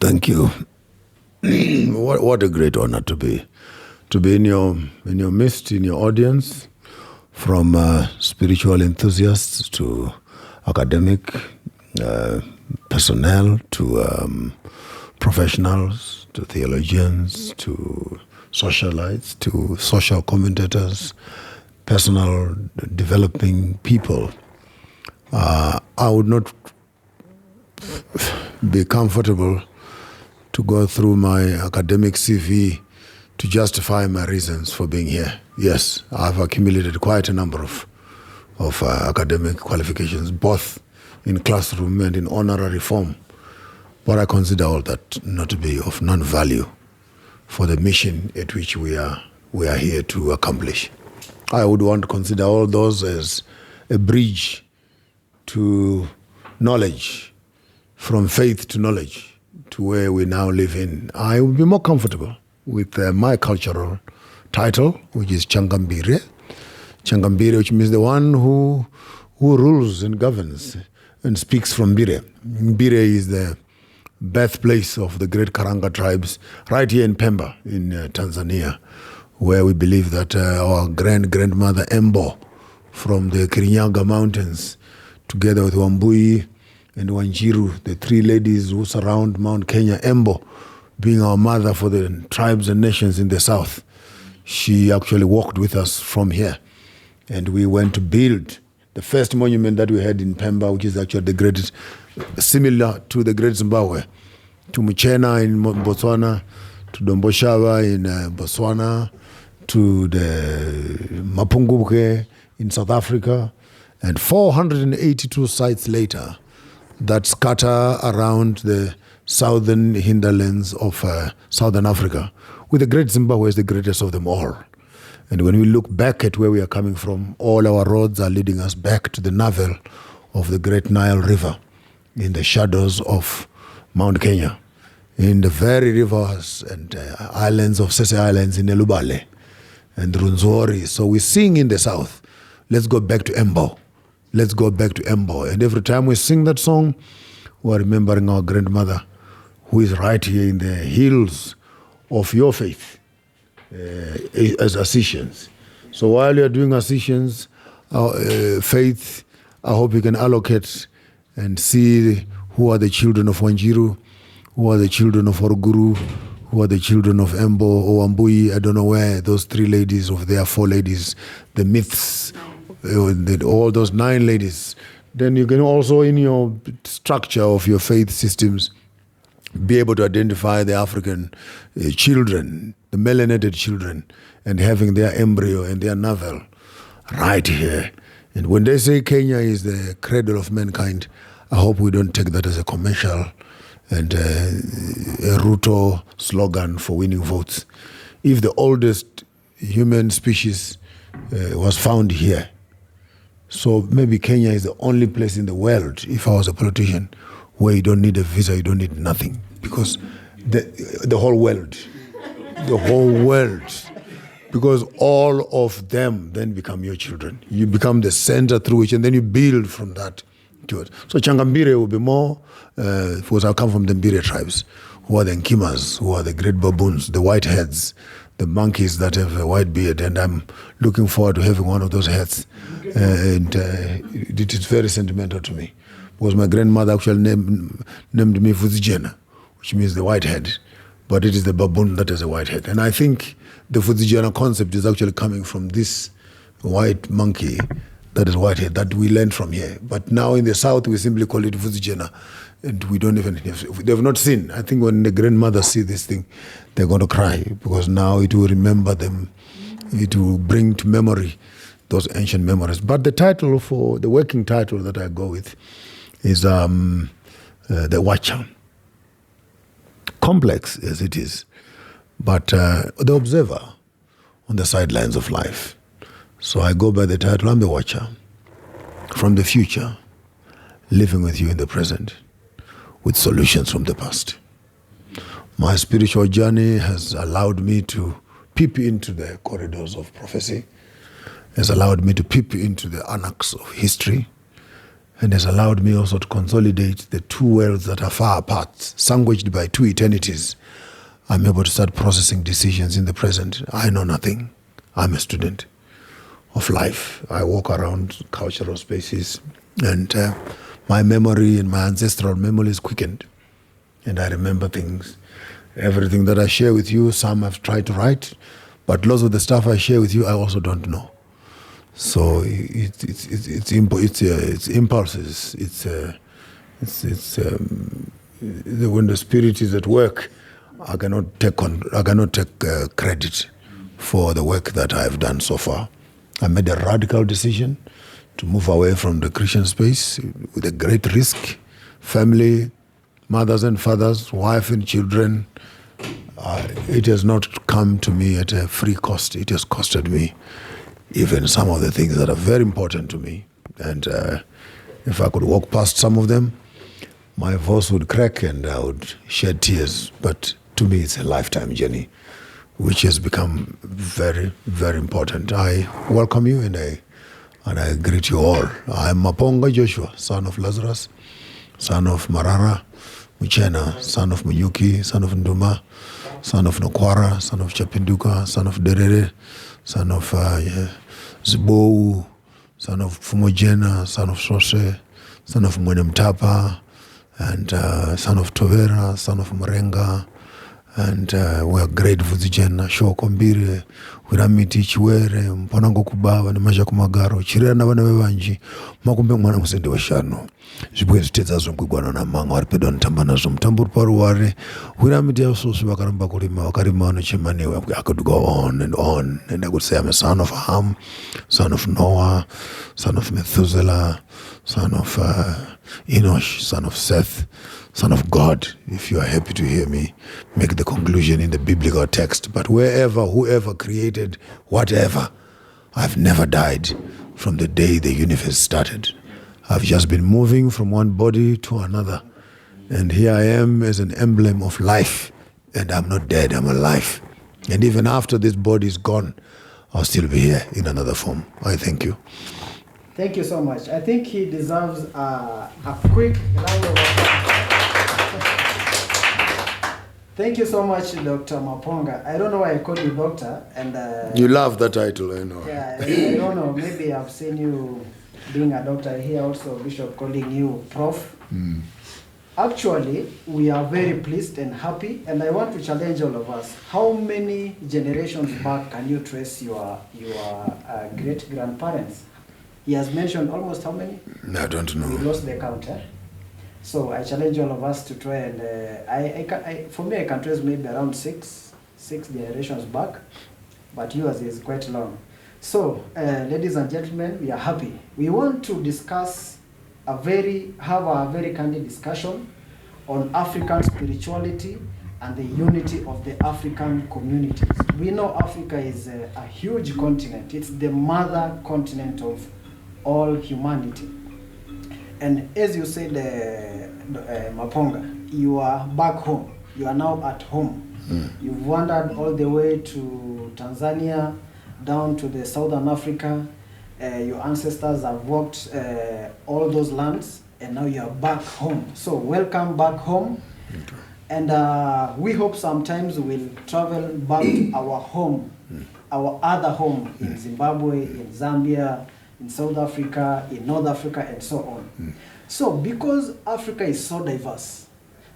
Thank you. What a great honor to be in your midst, in your audience, from spiritual enthusiasts to academic personnel to professionals to theologians to socialites to social commentators, personal developing people. I would not be comfortable to go through my academic CV to justify my reasons for being here. Yes, I've accumulated quite a number of academic qualifications, both in classroom and in honorary form. But I consider all that not to be of none value for the mission at which we are here to accomplish. I would want to consider all those as a bridge to knowledge, from faith to knowledge, to where we now live in. I would be more comfortable with my cultural title, which is Changambire. Changambire, which means the one who rules and governs and speaks from Bire. Bire is the birthplace of the great Karanga tribes, right here in Pemba, in Tanzania, where we believe that our grandmother Embo from the Kirinyaga Mountains, together with Wambui and Wanjiru, the three ladies who surround Mount Kenya, Embo being our mother for the tribes and nations in the south. She actually walked with us from here, and we went to build the first monument that we had in Pemba, which is actually the greatest, similar to the Great Zimbabwe, to Muchena in Botswana, to Domboshava in Botswana, to the Maponga in South Africa, and 482 sites later that scatter around the southern hinterlands of southern Africa, with the Great Zimbabwe as the greatest of them all. And when we look back at where we are coming from, all our roads are leading us back to the navel of the Great Nile River, in the shadows of Mount Kenya, in the very rivers and islands of Sese Islands in Elubale and Runzori. So we sing in the south, let's go back to Embo. Let's go back to Embo. And every time we sing that song, we're remembering our grandmother, who is right here in the hills of your faith as Asiisians. So while you're doing Asiisians, faith, I hope you can allocate and see who are the children of Wanjiru, who are the children of Orguru, who are the children of Embo or Wambui. I don't know where those three ladies, or there are four ladies, the myths, all those 9 ladies. Then you can also, in your structure of your faith systems, be able to identify the African children, the melanated children, and having their embryo and their navel right here. And when they say Kenya is the cradle of mankind, I hope we don't take that as a commercial and a Ruto slogan for winning votes. If the oldest human species was found here, so maybe Kenya is the only place in the world, if I was a politician, where you don't need a visa, you don't need nothing. Because the whole world, because all of them then become your children. You become the center through which, and then you build from that to it. So Changambire will be more, because I come from the Mbire tribes, who are the Nkimas, who are the great baboons, the whiteheads, the monkeys that have a white beard, and I'm looking forward to having one of those heads. And it is very sentimental to me, because my grandmother actually named me Fuzijena, which means the whitehead, but it is the baboon that has a white head. And I think the Fuzijena concept is actually coming from this white monkey that is whitehead that we learned from here. But now in the south, we simply call it Fuzijena, and we don't even they've not seen. I think when the grandmother see this thing, they're going to cry, because now it will remember them. It will bring to memory those ancient memories. But the title, for the working title that I go with, is the Watcher. Complex as it is, but the observer on the sidelines of life. So I go by the title, I'm the Watcher, from the future, living with you in the present, with solutions from the past. My spiritual journey has allowed me to peep into the corridors of prophecy, has allowed me to peep into the annex of history, and has allowed me also to consolidate the two worlds that are far apart, sandwiched by two eternities. I'm able to start processing decisions in the present. I know nothing. I'm a student of life. I walk around cultural spaces, and my memory and my ancestral memory is quickened, and I remember things. Everything that I share with you, some I've tried to write, but lots of the stuff I share with you, I also don't know. So it's impulses. When the spirit is at work, I cannot take credit for the work that I've done so far. I made a radical decision to move away from the Christian space with a great risk. Family, mothers and fathers, wife and children. It has not come to me at a free cost. It has costed me even some of the things that are very important to me. And if I could walk past some of them, my voice would crack and I would shed tears. But to me, it's a lifetime journey, which has become very, very important. I welcome you and I greet you all. I'm Maponga Joshua, son of Lazarus, son of Marara, Muchena, son of Munyuki, son of Nduma, son of Nokwara, son of Chapinduka, son of Derere, son of Zibou, son of Fumojena, son of Sose, son of Mwenemtapa, and son of Tovera, son of Marenga, and we are great Vuzijena, Shoko Mbire, Wiramiti Chiwere, Mponango Kubawa, Nimasha Kumagaro, Chirena na wana wewanji, Makumbe mwana musende wa shano. Zibwe ziteza zungugwana na manga, warpedo ntambana zumtambur paruware, Wiramiti ya ususu wakaramba kulima, wakarima wana chimane, I could go on, and I could say I'm a son of Ham, son of Noah, son of Methuselah, son of Enosh, son of Seth, Son of God. If you are happy to hear me make the conclusion in the biblical text. But whoever created whatever, I've never died from the day the universe started. I've just been moving from one body to another. And here I am as an emblem of life. And I'm not dead, I'm alive. And even after this body is gone, I'll still be here in another form. I thank you. Thank you so much. I think he deserves a quick round of applause. Thank you so much, Dr. Maponga. I don't know why I called you doctor. And you love the title, I know. Yeah, I don't know. Maybe I've seen you being a doctor here also, Bishop calling you Prof. Mm. Actually, we are very pleased and happy, and I want to challenge all of us. How many generations back can you trace your great-grandparents? He has mentioned almost how many? I don't know. We lost the count, eh? So I challenge all of us to try and, for me, I can trace maybe around six generations back, but yours is quite long. So, ladies and gentlemen, we are happy. We want to discuss have a very candid discussion on African spirituality and the unity of the African communities. We know Africa is a huge continent. It's the mother continent of all humanity. And as you said, Maponga, you are back home. You are now at home. Mm. You've wandered all the way to Tanzania, down to the Southern Africa. Your ancestors have walked all those lands, and now you are back home. So welcome back home. Okay. And we hope sometimes we'll travel back to our home, our other home in Zimbabwe, in Zambia, in South Africa, in North Africa, and so on. So because Africa is so diverse,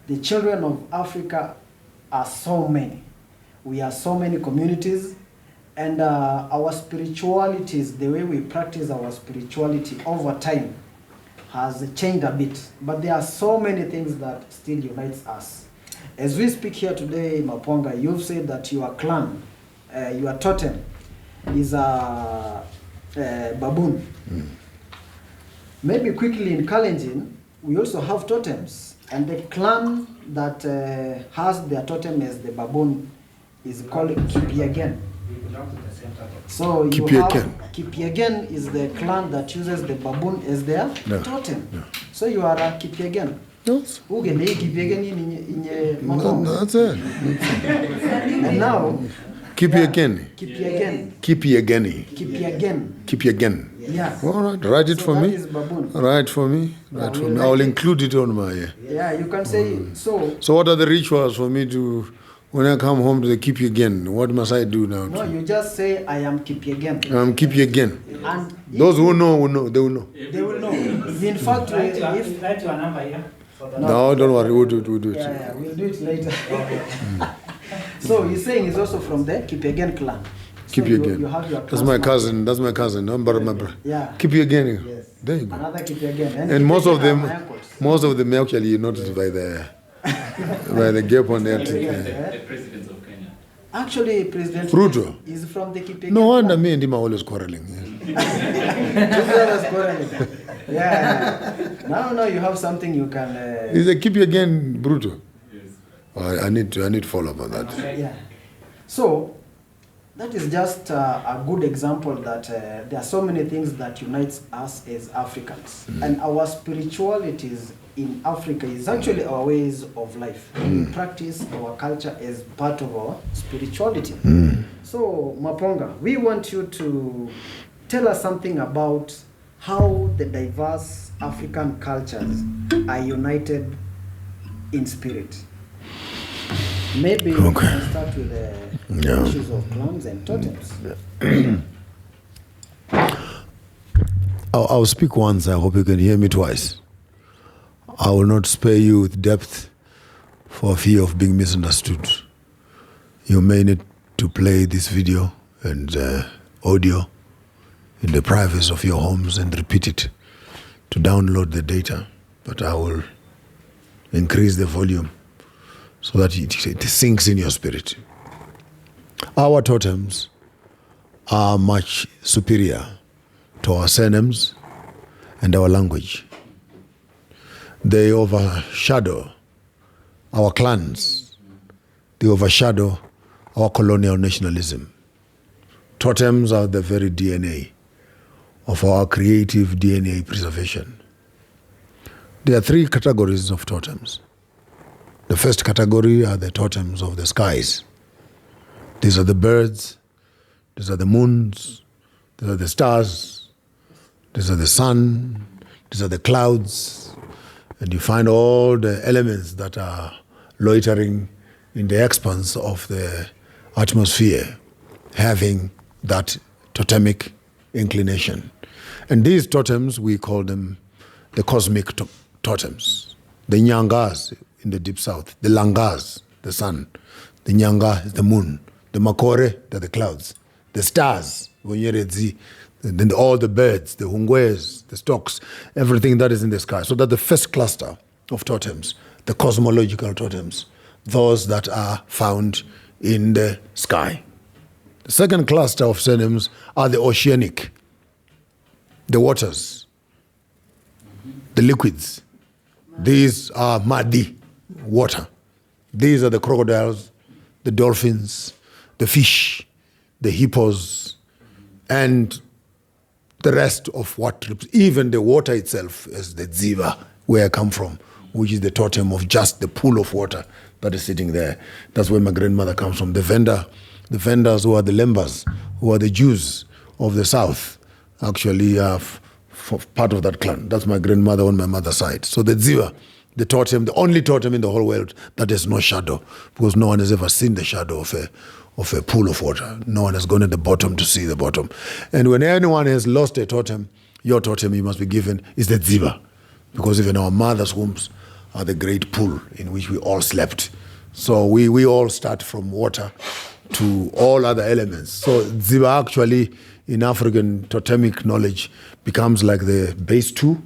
the children of Africa are so many. We are so many communities, and our spiritualities, the way we practice our spirituality over time has changed a bit. But there are so many things that still unites us. As we speak here today, Maponga, you've said that your clan, your totem, is a baboon. Mm. Maybe quickly in Kalenjin, we also have totems. And the clan that has their totem as the baboon is called Kipiagen. So you have Kipiagen is the clan that uses the baboon as their totem. No. So you are a Kipiagen. Yes. Kipiagen in That's it. And now Kipiageni. Kipiageni. Kipiageni. Kipiageni. Kipiageni. Yeah. All right, write it for that me. is baboon. Write for me. Write for me. I will include it on my. Yeah, you can say so. So what are the rituals for me to, when I come home to the Kipiageni? What must I do now? No, you just say I am Kipiageni. I'm Kipiageni. And Those who know will know. They will know. they will know. In fact, Write if your number here. No, don't worry. We'll do it. yeah, we'll do it later. So he's saying he's also from the Kipiageni clan. So Kipiageni. you have your That's my cousin. That's my cousin. No, but my brother. Yeah. Kipiageni. Yes. There you go. Another Kipiageni. And most of Kipiageni are them, my uncles. actually you notice by the gap on their teeth. The president of Kenya. Actually, President Ruto. is from the Kipiageni. No wonder me and him are always quarreling. Yeah. Now you have something you can. Is a Kipiageni brutal? Yes. I need to follow up on that. Yeah. So that is just a good example that there are so many things that unites us as Africans, and our spiritualities in Africa is actually our ways of life. We practice our culture as part of our spirituality. So Maponga, we want you to tell us something about how the diverse African cultures are united in spirit. Maybe we can start with the issues of clans and totems. I'll speak once. I hope you can hear me twice. I will not spare you with depth for fear of being misunderstood. You may need to play this video and audio in the privacy of your homes and repeat it to download the data, but I will increase the volume so that it sinks in your spirit. Our totems are much superior to our surnames and our language. They overshadow our clans. They overshadow our colonial nationalism. Totems are the very DNA of our creative DNA preservation. There are three categories of totems. The first category are the totems of the skies. These are the birds, these are the moons, these are the stars, these are the sun, these are the clouds, and you find all the elements that are loitering in the expanse of the atmosphere, having that totemic inclination. And these totems, we call them the cosmic totems. The Nyangas in the deep south, the Langas, the sun, the Nyanga is the moon, the Makore, they're the clouds, the stars, then all the birds, the Hungwes, the storks, everything that is in the sky. So that's the first cluster of totems, the cosmological totems, those that are found in the sky. The second cluster of surnames are the oceanic, the waters, the liquids. These are Madi, water. These are the crocodiles, the dolphins, the fish, the hippos, and the rest of what, even the water itself, is the Ziva, where I come from, which is the totem of just the pool of water that is sitting there. That's where my grandmother comes from. The vendors who are the Lembas, who are the Jews of the south, actually are part of that clan. That's my grandmother on my mother's side. So the Ziva, the totem, the only totem in the whole world that has no shadow, because no one has ever seen the shadow of a pool of water. No one has gone at the bottom to see the bottom. And when anyone has lost a totem, your totem you must be given is the Ziva, because even our mother's wombs are the great pool in which we all slept. So we all start from water to all other elements. So Ziva actually, in African totemic knowledge, becomes like the base two.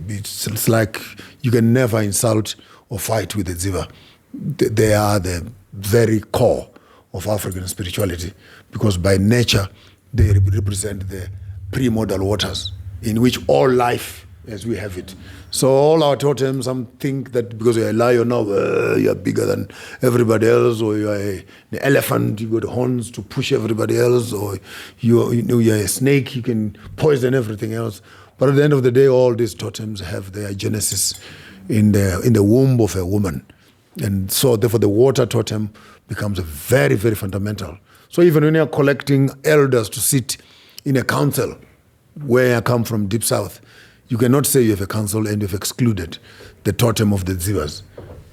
It's like you can never insult or fight with the Ziva. They are the very core of African spirituality, because by nature they represent the primordial waters in which all life as we have it. So all our totems, some think that because you're a lion now, you're bigger than everybody else, or you're an elephant, you got horns to push everybody else, or you're a snake, you can poison everything else. But at the end of the day, all these totems have their genesis in the womb of a woman. And so therefore the water totem becomes a very, very fundamental. So even when you're collecting elders to sit in a council, where I come from, deep south, you cannot say you have a council and you've excluded the totem of the Zivas,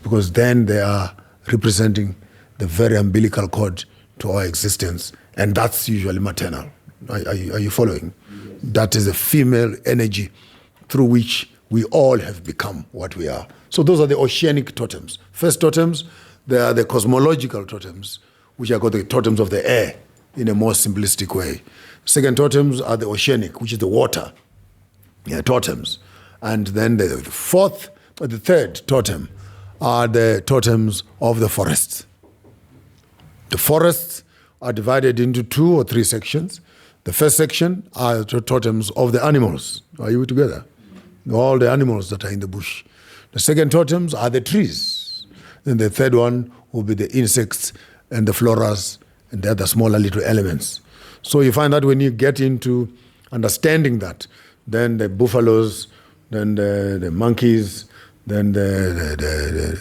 because then they are representing the very umbilical cord to our existence, and that's usually maternal. Are you following? Yes. That is a female energy through which we all have become what we are. So those are the oceanic totems. First totems, they are the cosmological totems, which are called the totems of the air in a more simplistic way. Second totems are the oceanic, which is the water, totems. And then the third totem are the totems of the forests. The forests are divided into 2 or 3 sections. The first section are the totems of the animals. Are you together? All the animals that are in the bush. The second totems are the trees. Then the third one will be the insects and the floras and the other smaller little elements. So you find that when you get into understanding that, then the buffaloes, then the monkeys, then the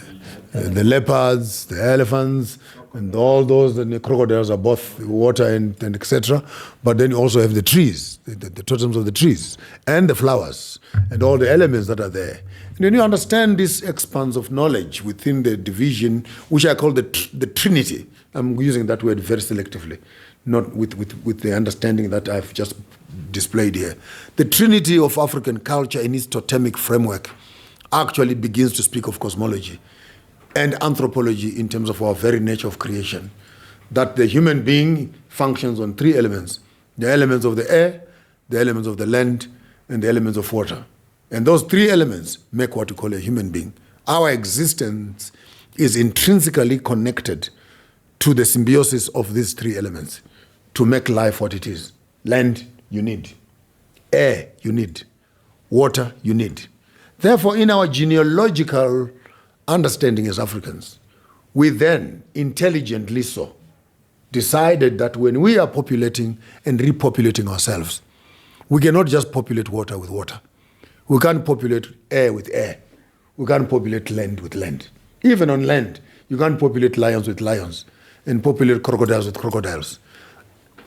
leopards, the elephants, and all those, and the crocodiles are both water and etc. But then you also have the trees, the totems of the trees, and the flowers, and all the elements that are there. And when you understand this expanse of knowledge within the division, which I call the Trinity, I'm using that word very selectively, not with the understanding that I've just displayed here. The Trinity of African culture in its totemic framework actually begins to speak of cosmology and anthropology in terms of our very nature of creation. That the human being functions on 3 elements: the elements of the air, the elements of the land, and the elements of water. And those 3 elements make what we call a human being. Our existence is intrinsically connected to the symbiosis of these 3 elements to make life what it is. Land, you need. Air, you need. Water, you need. Therefore, in our genealogical understanding as Africans, we then, intelligently so, decided that when we are populating and repopulating ourselves, we cannot just populate water with water. We can't populate air with air. We can't populate land with land. Even on land, you can't populate lions with lions and populate crocodiles with crocodiles.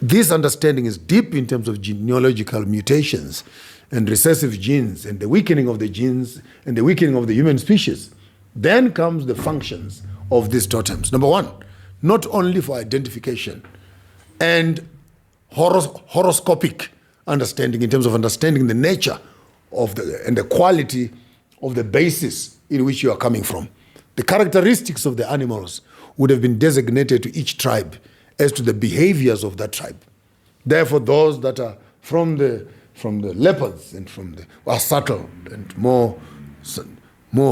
This understanding is deep in terms of genealogical mutations and recessive genes and the weakening of the genes and the weakening of the human species. Then comes the functions of these totems. Number 1, not only for identification and horoscopic understanding in terms of understanding the nature of and the quality of the basis in which you are coming from. The characteristics of the animals would have been designated to each tribe as to the behaviors of that tribe. Therefore, those that are from the leopards and are subtle and more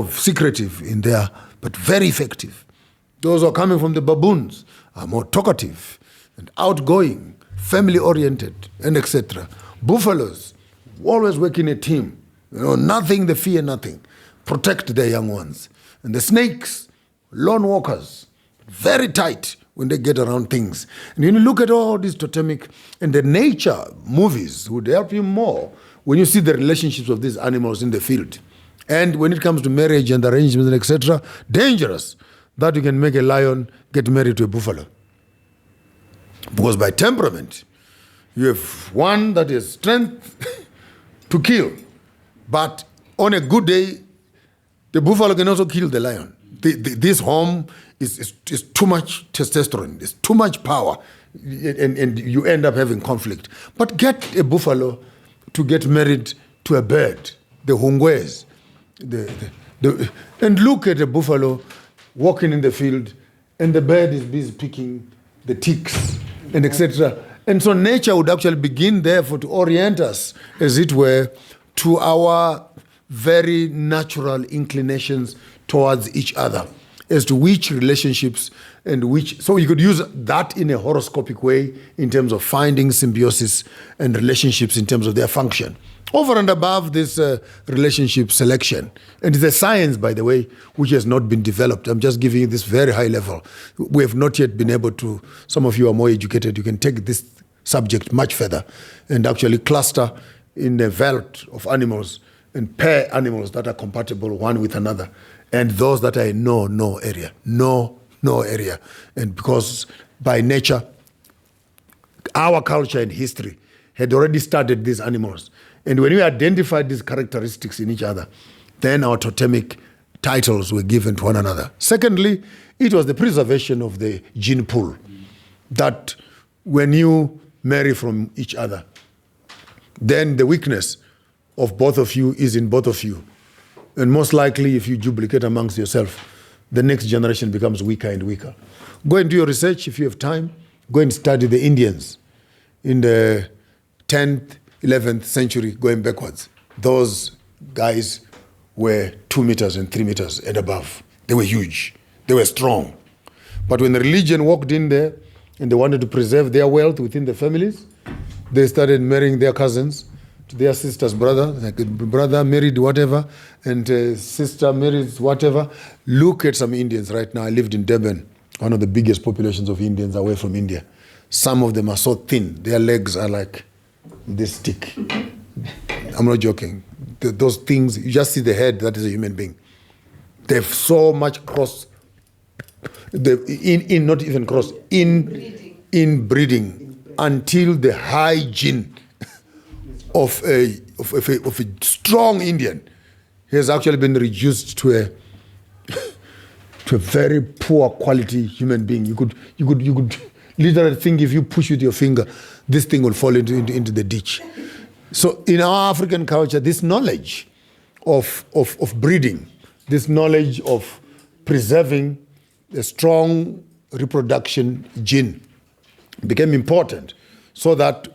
secretive in there, but very effective. Those who are coming from the baboons are more talkative and outgoing, family-oriented, and etc. Buffaloes always work in a team. Nothing, they fear nothing. Protect their young ones. And the snakes, lone walkers, very tight when they get around things. And when you look at all these totemic and the nature movies would help you more when you see the relationships of these animals in the field. And when it comes to marriage and arrangements and etc., dangerous that you can make a lion get married to a buffalo. Because by temperament, you have one that has strength to kill. But on a good day, the buffalo can also kill the lion. This home is too much testosterone, it's too much power, and you end up having conflict. But get a buffalo to get married to a bird, the hungwes, and look at a buffalo walking in the field, and the bird is busy picking the ticks, and etc. And so nature would actually begin, therefore, to orient us, as it were, to our very natural inclinations towards each other, as to which relationships and which. So you could use that in a horoscopic way in terms of finding symbiosis and relationships in terms of their function. Over and above this relationship selection. And it's a science, by the way, which has not been developed. I'm just giving you this very high level. We have not yet been able to, some of you are more educated, you can take this subject much further and actually cluster in a veldt of animals and pair animals that are compatible one with another and those that are in no area. No area. And because by nature, our culture and history had already studied these animals. And when we identified these characteristics in each other, then our totemic titles were given to one another. Secondly, it was the preservation of the gene pool, that when you marry from each other, then the weakness of both of you is in both of you. And most likely, if you duplicate amongst yourself, the next generation becomes weaker and weaker. Go and do your research if you have time. Go and study the Indians in the 10th, 11th century, going backwards. Those guys were 2 meters and 3 meters and above. They were huge. They were strong. But when the religion walked in there and they wanted to preserve their wealth within the families, they started marrying their cousins to their sister's brother. Like brother married whatever, and sister married whatever. Look at some Indians right now. I lived in Durban, one of the biggest populations of Indians away from India. Some of them are so thin. Their legs are like this thick. I'm not joking. Those things, you just see the head, that is a human being. They have so much cross, not even cross, in breeding until the hygiene of a strong Indian has actually been reduced to a very poor quality human being. You could literally think if you push with your finger, this thing will fall into the ditch. So in our African culture, this knowledge of breeding, this knowledge of preserving a strong reproduction gene became important, so that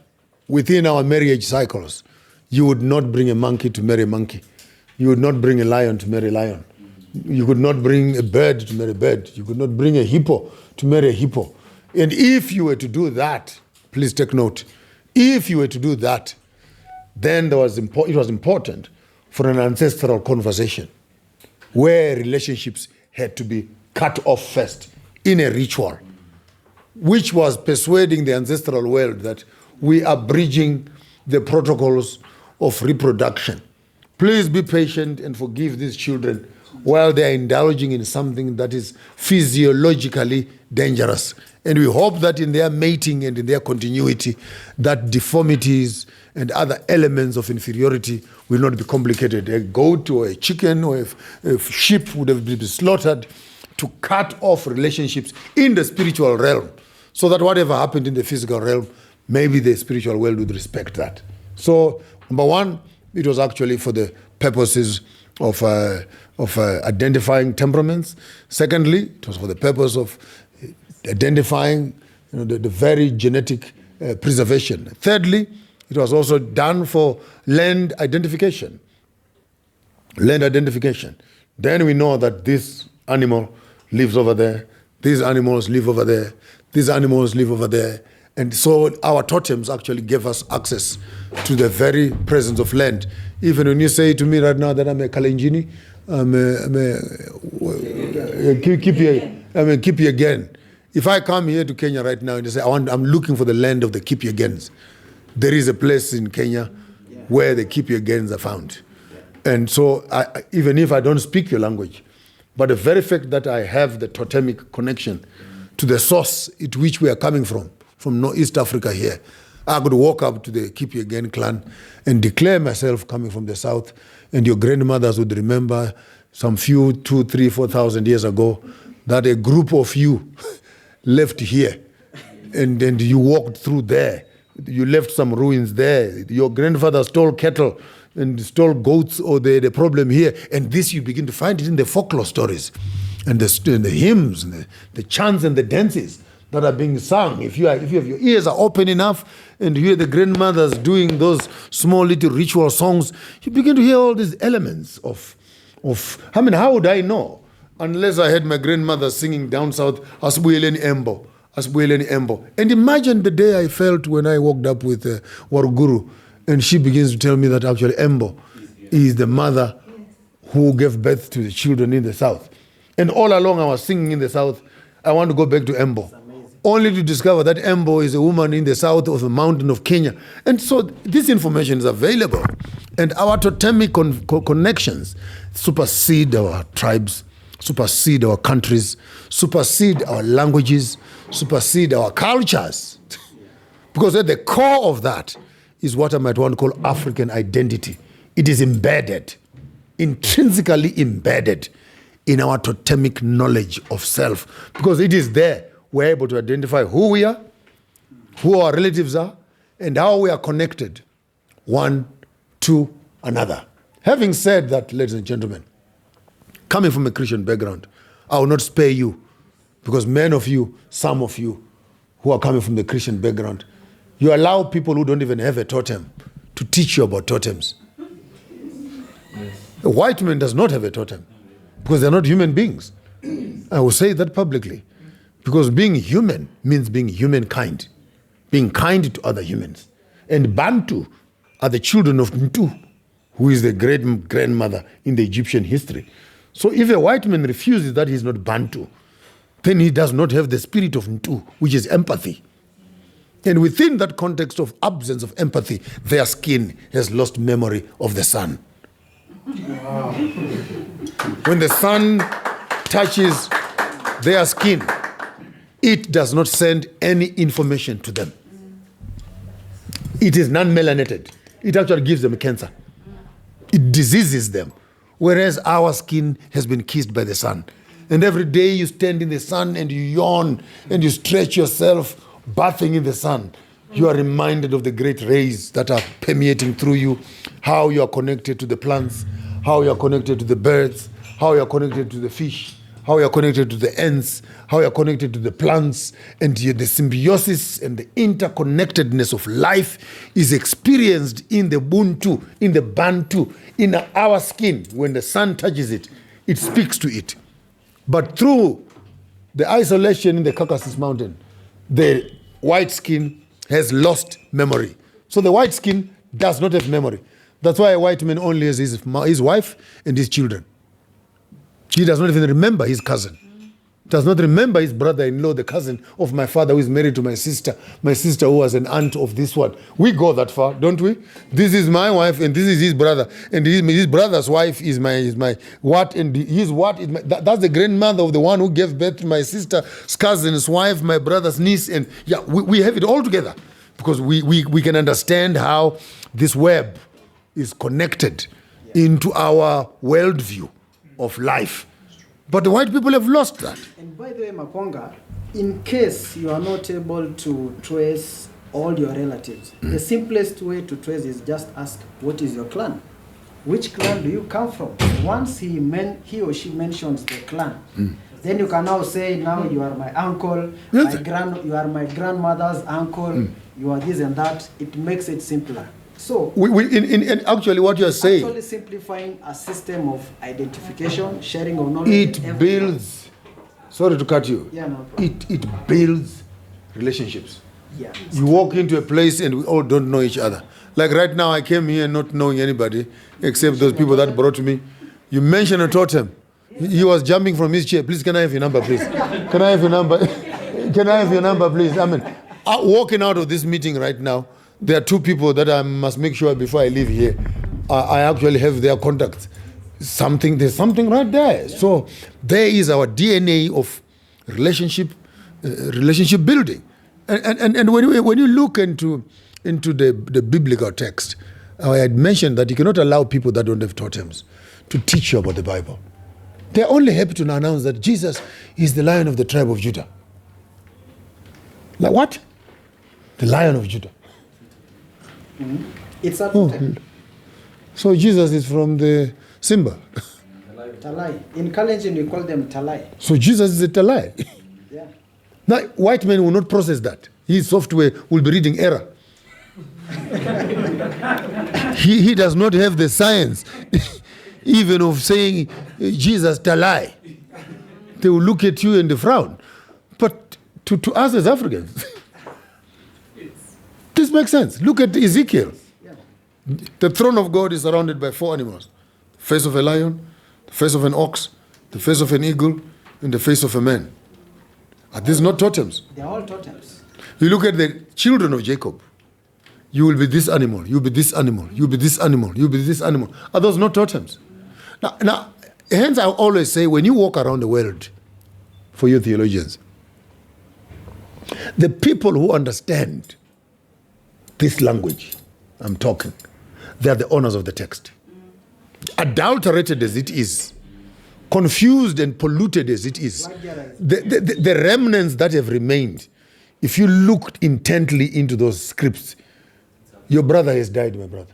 within our marriage cycles, you would not bring a monkey to marry a monkey. You would not bring a lion to marry a lion. You could not bring a bird to marry a bird. You could not bring a hippo to marry a hippo. And if you were to do that, please take note, if you were to do that, then it was important for an ancestral conversation where relationships had to be cut off first in a ritual, which was persuading the ancestral world that we are breaching the protocols of reproduction. Please be patient and forgive these children while they are indulging in something that is physiologically dangerous. And we hope that in their mating and in their continuity, that deformities and other elements of inferiority will not be complicated. A goat or a chicken or a sheep would have been slaughtered to cut off relationships in the spiritual realm, so that whatever happened in the physical realm, maybe the spiritual world would respect that. So, number one, it was actually for the purposes of identifying temperaments. Secondly, it was for the purpose of identifying the very genetic preservation. Thirdly, it was also done for land identification. Land identification. Then we know that this animal lives over there, these animals live over there, these animals live over there. And so our totems actually gave us access to the very presence of land. Even when you say to me right now that I'm a Kalenjin, I'm a Kipi again. If I come here to Kenya right now and say I'm looking for the land of the Kipi agains, there is a place in Kenya where the Kipi agains are found. And so even if I don't speak your language, but the very fact that I have the totemic connection to the source at which we are coming from East Africa here, I could walk up to the Kipi Again clan and declare myself coming from the south, and your grandmothers would remember some few 2,000, 3,000, 4,000 years ago that a group of you left here and you walked through there. You left some ruins there. Your grandfather stole cattle and stole goats, or the problem here. And this you begin to find it in the folklore stories and the hymns and the chants and the dances that are being sung. If you have your ears are open enough and you hear the grandmothers doing those small little ritual songs, you begin to hear all these elements of how would I know unless I had my grandmother singing down south, Asbuyeleni Embo, Asbuyeleni Embo. And imagine the day I felt when I walked up with Waruguru and she begins to tell me that actually Embo is the mother who gave birth to the children in the south. And all along I was singing in the south, I want to go back to Embo. only to discover that Embo is a woman in the south of the mountain of Kenya. And so this information is available. And our totemic connections supersede our tribes, supersede our countries, supersede our languages, supersede our cultures. Because at the core of that is what I might want to call African identity. It is embedded, intrinsically embedded in our totemic knowledge of self. Because it is there we're able to identify who we are, who our relatives are, and how we are connected one to another. Having said that, ladies and gentlemen, coming from a Christian background, I will not spare you, because many of you, some of you, who are coming from the Christian background, you allow people who don't even have a totem to teach you about totems. A white man does not have a totem, because they're not human beings. I will say that publicly, because being human means being humankind, being kind to other humans. And Bantu are the children of Ntu, who is the great grandmother in the Egyptian history. So if a white man refuses that he's not Bantu, then he does not have the spirit of Ntu, which is empathy. And within that context of absence of empathy, their skin has lost memory of the sun. Wow. When the sun touches their skin, it does not send any information to them. It is non-melanated. It actually gives them cancer. It diseases them. Whereas our skin has been kissed by the sun. And every day you stand in the sun and you yawn and you stretch yourself, bathing in the sun. You are reminded of the great rays that are permeating through you, how you are connected to the plants, how you are connected to the birds, how you are connected to the fish, how you are connected to the ants, how you are connected to the plants, and the symbiosis and the interconnectedness of life is experienced in the Buntu, in the Bantu, in our skin. When the sun touches it, it speaks to it. But through the isolation in the Caucasus Mountain, the white skin has lost memory. So the white skin does not have memory. That's why a white man only has his wife and his children. He does not even remember his cousin. Does not remember his brother-in-law, the cousin of my father who is married to my sister who was an aunt of this one. We go that far, don't we? This is my wife and this is his brother. And his brother's wife is my what, and his what is my, that's the grandmother of the one who gave birth to my sister's cousin's wife, my brother's niece. And yeah, we have it all together because we can understand how this web is connected into our worldview of life. But the white people have lost that. And by the way, Maponga, in case you are not able to trace all your relatives, the simplest way to trace is just ask, what is your clan? Which clan do you come from? Once he or she mentions the clan, then you can now say, now you are my uncle, yes. You are my grandmother's uncle, you are this and that. It makes it simpler. So, in actually what you are saying, actually simplifying a system of identification, sharing of knowledge. It builds. Sorry to cut you. Yeah, no it builds relationships. Yeah. You walk into a place and we all don't know each other. Like right now, I came here not knowing anybody except those people that brought me. You mentioned a totem. He was jumping from his chair. Please, can I have your number, please? Can I have your number? Can I have your number, please? I mean, walking out of this meeting right now, there are two people that I must make sure before I leave here, I actually have their contacts. There's something right there. Yeah. So there is our DNA of relationship building. And when you look into the biblical text, I had mentioned that you cannot allow people that don't have totems to teach you about the Bible. They're only happy to announce that Jesus is the Lion of the tribe of Judah. Like what? The Lion of Judah. It's a totem. So Jesus is from the Simba. Talai. In Kalenjin, we call them Talai. So Jesus is a Talai. Yeah. Now, white men will not process that. His software will be reading error. he does not have the science even of saying Jesus Talai. They will look at you and they frown. But to us as Africans, this makes sense. Look at Ezekiel. Yeah. The throne of God is surrounded by 4 animals. The face of a lion, the face of an ox, the face of an eagle, and the face of a man. Are these not totems? They're all totems. You look at the children of Jacob. You will be this animal, you'll be this animal, you'll be this animal, you'll be this animal. Are those not totems? Now, hence I always say, when you walk around the world, for you theologians, the people who understand this language I'm talking, they are the owners of the text. Adulterated as it is, confused and polluted as it is, the remnants that have remained, if you looked intently into those scripts, your brother has died, my brother.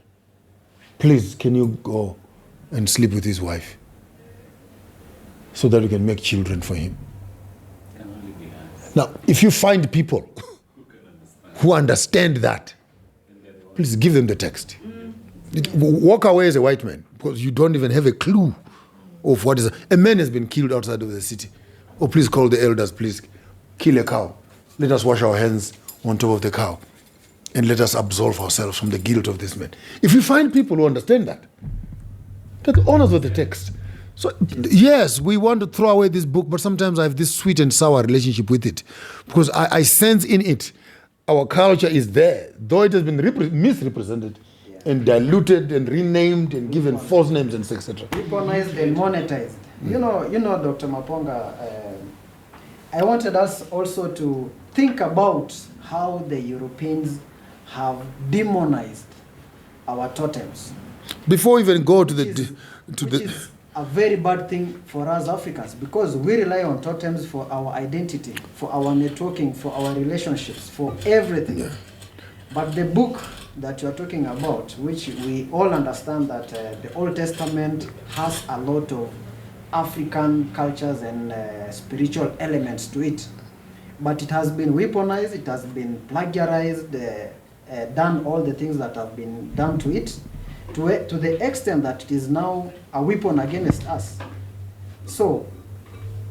Please, can you go and sleep with his wife so that we can make children for him? Now, if you find people who understand that, please give them the text. Walk away as a white man, because you don't even have a clue of what is. A man has been killed outside of the city. Oh, please call the elders, please kill a cow. Let us wash our hands on top of the cow, and let us absolve ourselves from the guilt of this man. If you find people who understand that, they're the owners of the text. So, yes, we want to throw away this book, but sometimes I have this sweet and sour relationship with it, because I sense in it our culture is there, though it has been misrepresented and diluted and renamed and given false names and etc. Weaponized and monetized. You know, Dr. Maponga, I wanted us also to think about how the Europeans have demonized our totems. Before we even go to Which is a very bad thing for us Africans, because we rely on totems for our identity, for our networking, for our relationships, for everything. Yeah. But the book that you are talking about, which we all understand that the Old Testament has a lot of African cultures and spiritual elements to it, but it has been weaponized, it has been plagiarized, done all the things that have been done to it, to the extent that it is now a weapon against us. So,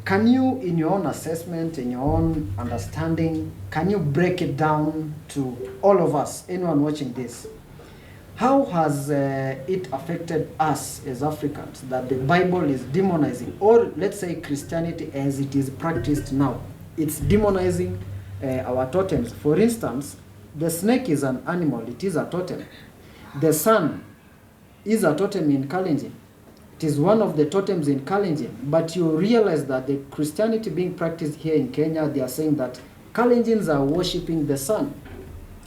can you, in your own assessment, in your own understanding, can you break it down to all of us, anyone watching this? How has it affected us as Africans that the Bible is demonizing, or let's say Christianity as it is practiced now? It's demonizing our totems. For instance, the snake is an animal, it is a totem. The sun is a totem in Kalenjin. It is one of the totems in Kalenjin, but you realize that the Christianity being practiced here in Kenya, they are saying that Kalenjins are worshipping the sun,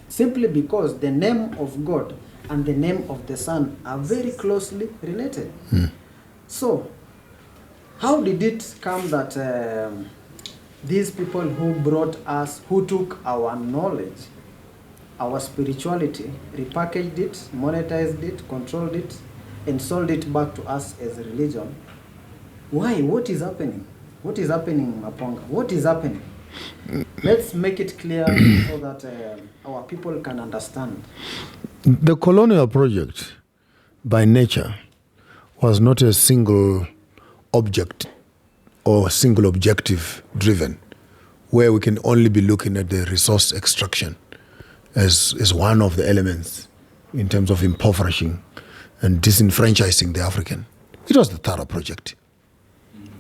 simply because the name of God and the name of the sun are very closely related. So, how did it come that these people who brought us, who took our knowledge, our spirituality, repackaged it, monetized it, controlled it, and sold it back to us as a religion? Why? What is happening? What is happening, Maponga? What is happening? Let's make it clear so that our people can understand. The colonial project, by nature, was not a single object or single objective driven, where we can only be looking at the resource extraction as one of the elements in terms of impoverishing and disenfranchising the African. It was the thorough project,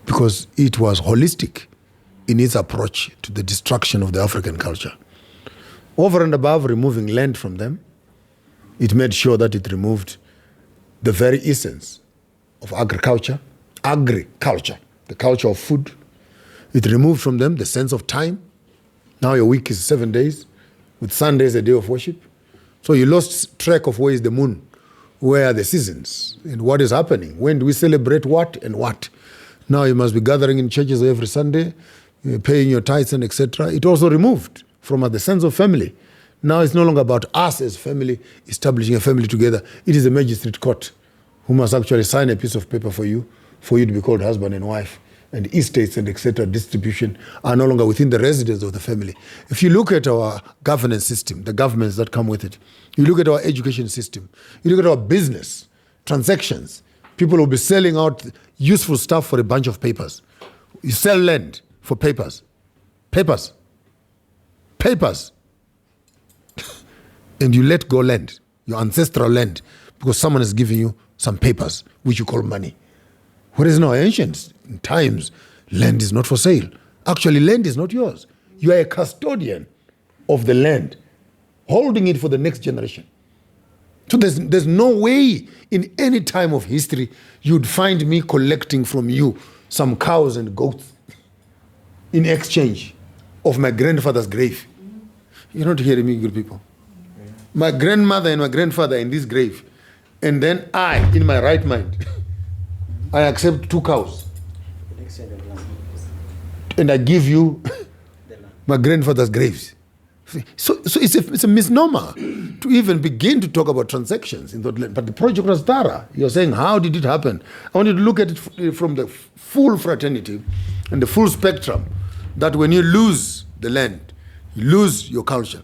because it was holistic in its approach to the destruction of the African culture. Over and above removing land from them, it made sure that it removed the very essence of agriculture, the culture of food. It removed from them the sense of time. Now your week is 7 days, with Sundays a day of worship. So you lost track of where is the moon, where are the seasons, and what is happening. When do we celebrate what and what? Now you must be gathering in churches every Sunday, paying your tithes and etc. It also removed from the sense of family. Now it's no longer about us as family, establishing a family together. It is a magistrate court who must actually sign a piece of paper for you to be called husband and wife. And estates and etc. distribution are no longer within the residence of the family. If you look at our governance system, the governments that come with it, you look at our education system, you look at our business, transactions, people will be selling out useful stuff for a bunch of papers. You sell land for papers. Papers. And you let go land, your ancestral land, because someone is giving you some papers, which you call money. Whereas in our ancient times, land is not for sale. Actually, land is not yours. You are a custodian of the land, holding it for the next generation. So there's no way in any time of history you'd find me collecting from you some cows and goats in exchange of my grandfather's grave. You're not hearing me, good people. My grandmother and my grandfather in this grave, and then I, in my right mind, I accept 2 cows. And I give you my grandfather's graves. So it's a misnomer to even begin to talk about transactions in that land. But the project was thorough. You're saying, how did it happen? I want you to look at it from the full fraternity and the full spectrum, that when you lose the land, you lose your culture.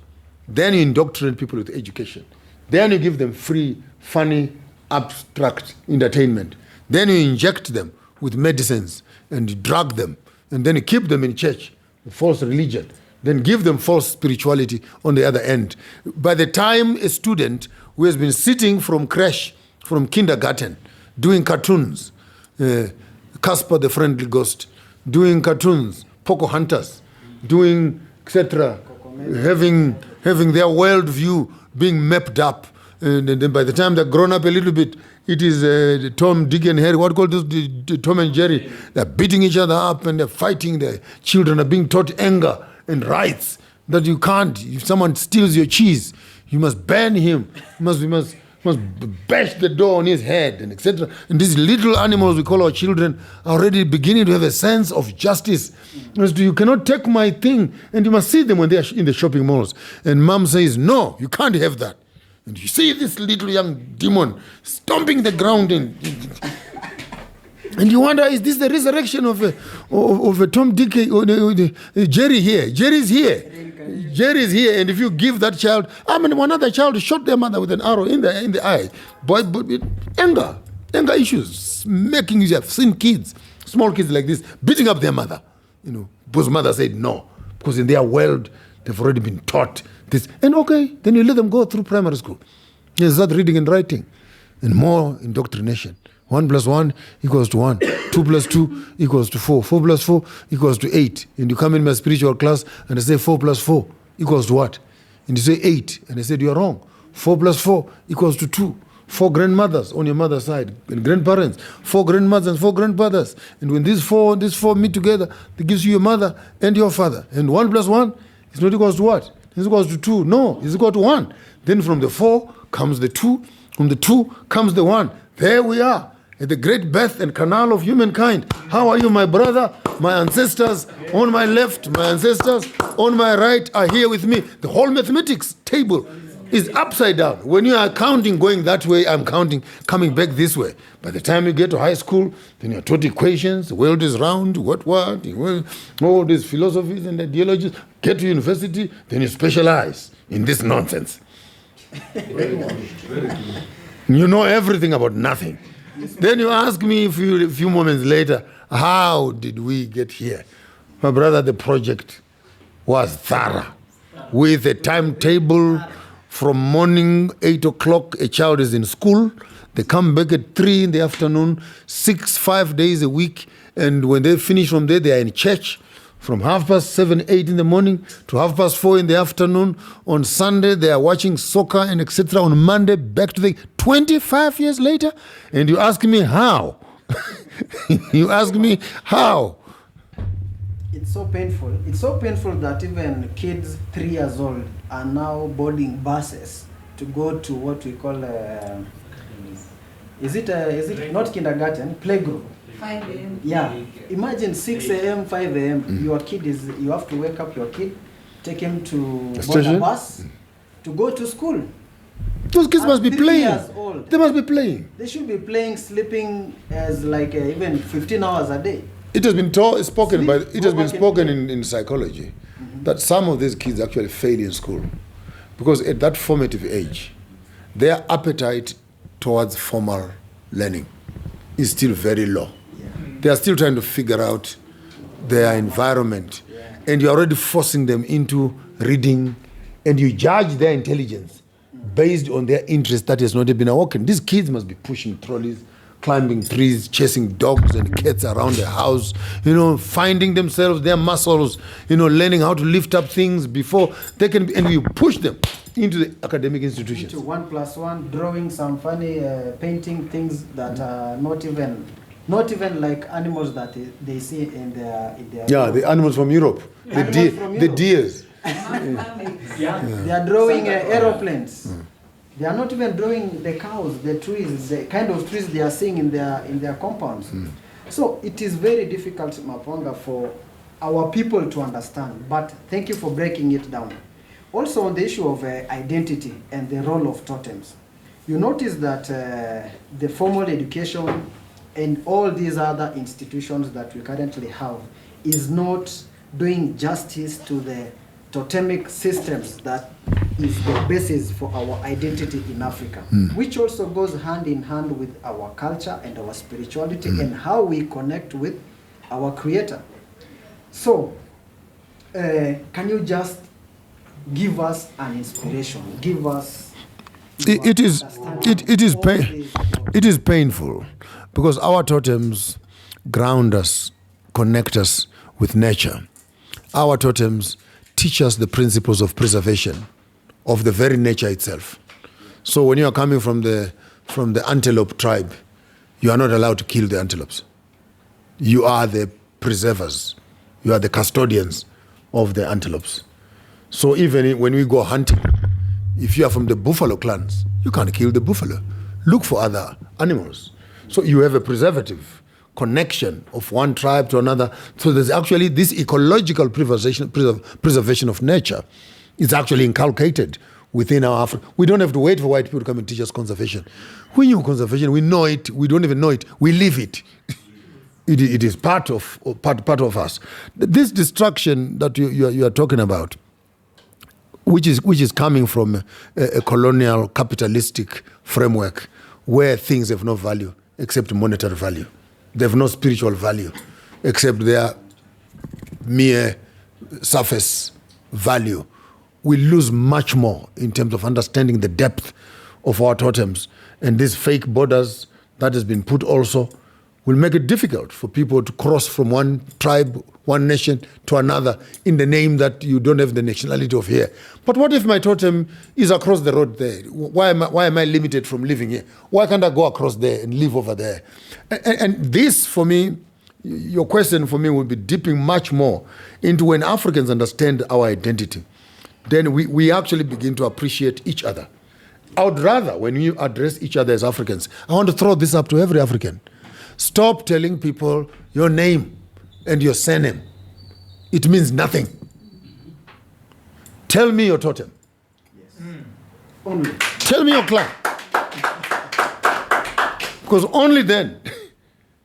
Then you indoctrinate people with education. Then you give them free, funny, abstract entertainment. Then you inject them with medicines and you drug them. And then you keep them in church, false religion. Then give them false spirituality on the other end. By the time a student who has been sitting from creche, from kindergarten, doing cartoons, Casper the Friendly Ghost, doing cartoons, Poco Hunters, doing etc., having their worldview being mapped up, and then by the time they're grown up a little bit, it is Tom, Dick, and Harry. What called this? The Tom and Jerry. They're beating each other up and they're fighting. The children are being taught anger and rights that you can't. If someone steals your cheese, you must ban him. You must bash the door on his head, and etc. And these little animals we call our children are already beginning to have a sense of justice. You cannot take my thing, and you must see them when they are in the shopping malls. And mom says, no, you can't have that. And you see this little young demon stomping the ground, and you wonder, is this the resurrection of a Tom, Dick, or Jerry here? Jerry's here. Jerry's here, and if you give that child, one other child shot their mother with an arrow in the eye. But anger issues, making you have seen kids, small kids like this, beating up their mother. Because mother said no, because in their world they've already been taught this. And okay, then you let them go through primary school. You start reading and writing, and more indoctrination. 1 + 1 = 1. 2 + 2 = 4. 4 + 4 = 8. And you come in my spiritual class and I say 4 + 4 = what? And you say 8. And I said, you're wrong. 4 + 4 = 2. 4 grandmothers on your mother's side and grandparents. 4 grandmothers and 4 grandfathers. And when these four meet together, that gives you your mother and your father. And 1 + 1 is not equals to what? It's equals to 2. No, it's equal to 1. Then from the 4 comes the 2. From the 2 comes the 1. There we are. At the great birth and canal of humankind. How are you, my brother? My ancestors on my left, my ancestors on my right are here with me. The whole mathematics table is upside down. When you are counting going that way, I'm counting coming back this way. By the time you get to high school, then you're taught equations, the world is round, what, all these philosophies and ideologies. Get to university, then you specialize in this nonsense. You know everything about nothing. Then you ask me a few moments later, how did we get here? My brother, the project was thorough, with a timetable from morning 8 o'clock, a child is in school, they come back at 3 in the afternoon, 5 days a week, and when they finish from there, they are in church from 7:30, 8 in the morning to 4:30 in the afternoon. On Sunday, they are watching soccer and etc. On Monday, back to the 25 years later. And you ask me how? You ask me how? It's so painful. It's so painful that even kids 3 years old are now boarding buses to go to what we call, is it not kindergarten, playgroup. 5 a.m. Yeah, imagine 6 a.m., 5 a.m. Your kid you have to wake up your kid, take him to board a bus to go to school. Those kids must be 3 playing. years old. They must be playing. They should be playing, sleeping as like even 15 hours a day. It has been spoken in psychology that some of these kids actually fail in school because at that formative age, their appetite towards formal learning is still very low. They are still trying to figure out their environment, and you're already forcing them into reading, and you judge their intelligence based on their interest that has not been awoken. These kids must be pushing trolleys, climbing trees, chasing dogs and cats around the house, finding themselves, their muscles, learning how to lift up things before they can be, and we push them into the academic institutions. Into 1+1, drawing some funny painting things that are not even like animals that they see in their the animals from Europe, the deers. They are drawing aeroplanes. They are not even drawing the cows, the trees, the kind of trees they are seeing in their compounds. So it is very difficult, Maponga, for our people to understand. But thank you for breaking it down. Also on the issue of identity and the role of totems, you notice that the formal education and all these other institutions that we currently have is not doing justice to the totemic systems that is the basis for our identity in Africa, which also goes hand in hand with our culture and our spirituality and how we connect with our Creator. So, can you just give us an inspiration? Give us. It is painful because our totems ground us, connect us with nature. Our totems teach us the principles of preservation of the very nature itself. So when you are coming from the antelope tribe, you are not allowed to kill the antelopes. You are the preservers. You are the custodians of the antelopes. So even when we go hunting, if you are from the buffalo clans, you can't kill the buffalo. Look for other animals. So you have a preservative connection of one tribe to another. So there's actually this ecological preservation of nature. It's actually inculcated within our Africa. We don't have to wait for white people to come and teach us conservation. We knew conservation. We know it. We don't even know it. We live it. It is part of us. This destruction that you are talking about, which is coming from a colonial capitalistic framework where things have no value except monetary value. They have no spiritual value except their mere surface value. We lose much more in terms of understanding the depth of our totems. And these fake borders that has been put also will make it difficult for people to cross from one tribe, one nation to another in the name that you don't have the nationality of here. But what if my totem is across the road there? Why am I limited from living here? Why can't I go across there and live over there? And this, for me, your question for me will be dipping much more into when Africans understand our identity. Then we actually begin to appreciate each other. I would rather, when you address each other as Africans, I want to throw this up to every African. Stop telling people your name and your surname. It means nothing. Tell me your totem. Yes. Only. Tell me your clan. Because only then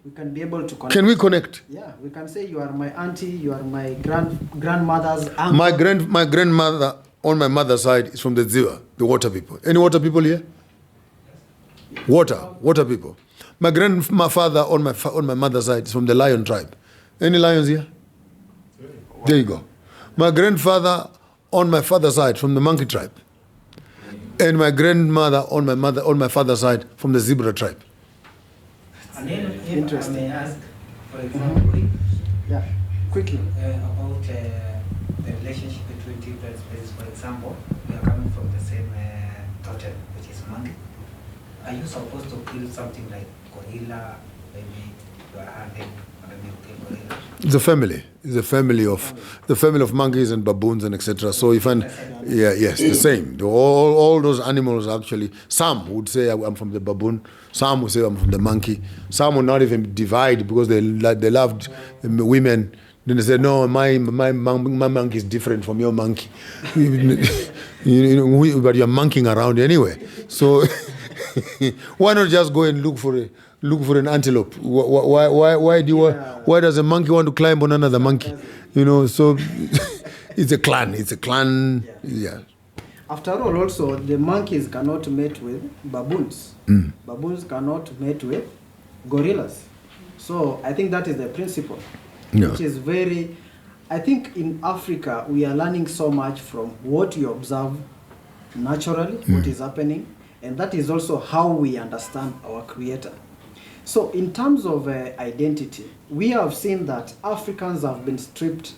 we can be able to connect. Can we connect? Yeah, we can say you are my auntie, you are my grandmother's uncle. My grandmother on my mother's side is from the Ziwa, the water people. Any water people here? Water people. My grandfather on my mother's side is from the lion tribe. Any lions here? There you go. My grandfather on my father's side from the monkey tribe. And my grandmother on my father's side from the zebra tribe. Interesting. May I ask, for example, yeah, quickly about the relationship between different species. For example, we are coming from the same totem, which is monkey. Are you supposed to kill something like gorilla? Maybe you are hunting, maybe you kill gorilla. It's a family of monkeys and baboons and etc. So you find, the same. All those animals actually. Some would say I'm from the baboon. Some would say I'm from the monkey. Some would not even divide because they loved women. Then they say, no, my monkey is different from your monkey. But you're monkeying around anyway. So why not just go and look for an antelope? Why does a monkey want to climb on another monkey? So it's a clan. Yeah. After all, also the monkeys cannot mate with baboons. Baboons cannot mate with gorillas. So I think that is the principle, which is very. I think in Africa we are learning so much from what you observe naturally, what is happening. And that is also how we understand our Creator. So in terms of identity, we have seen that Africans have been stripped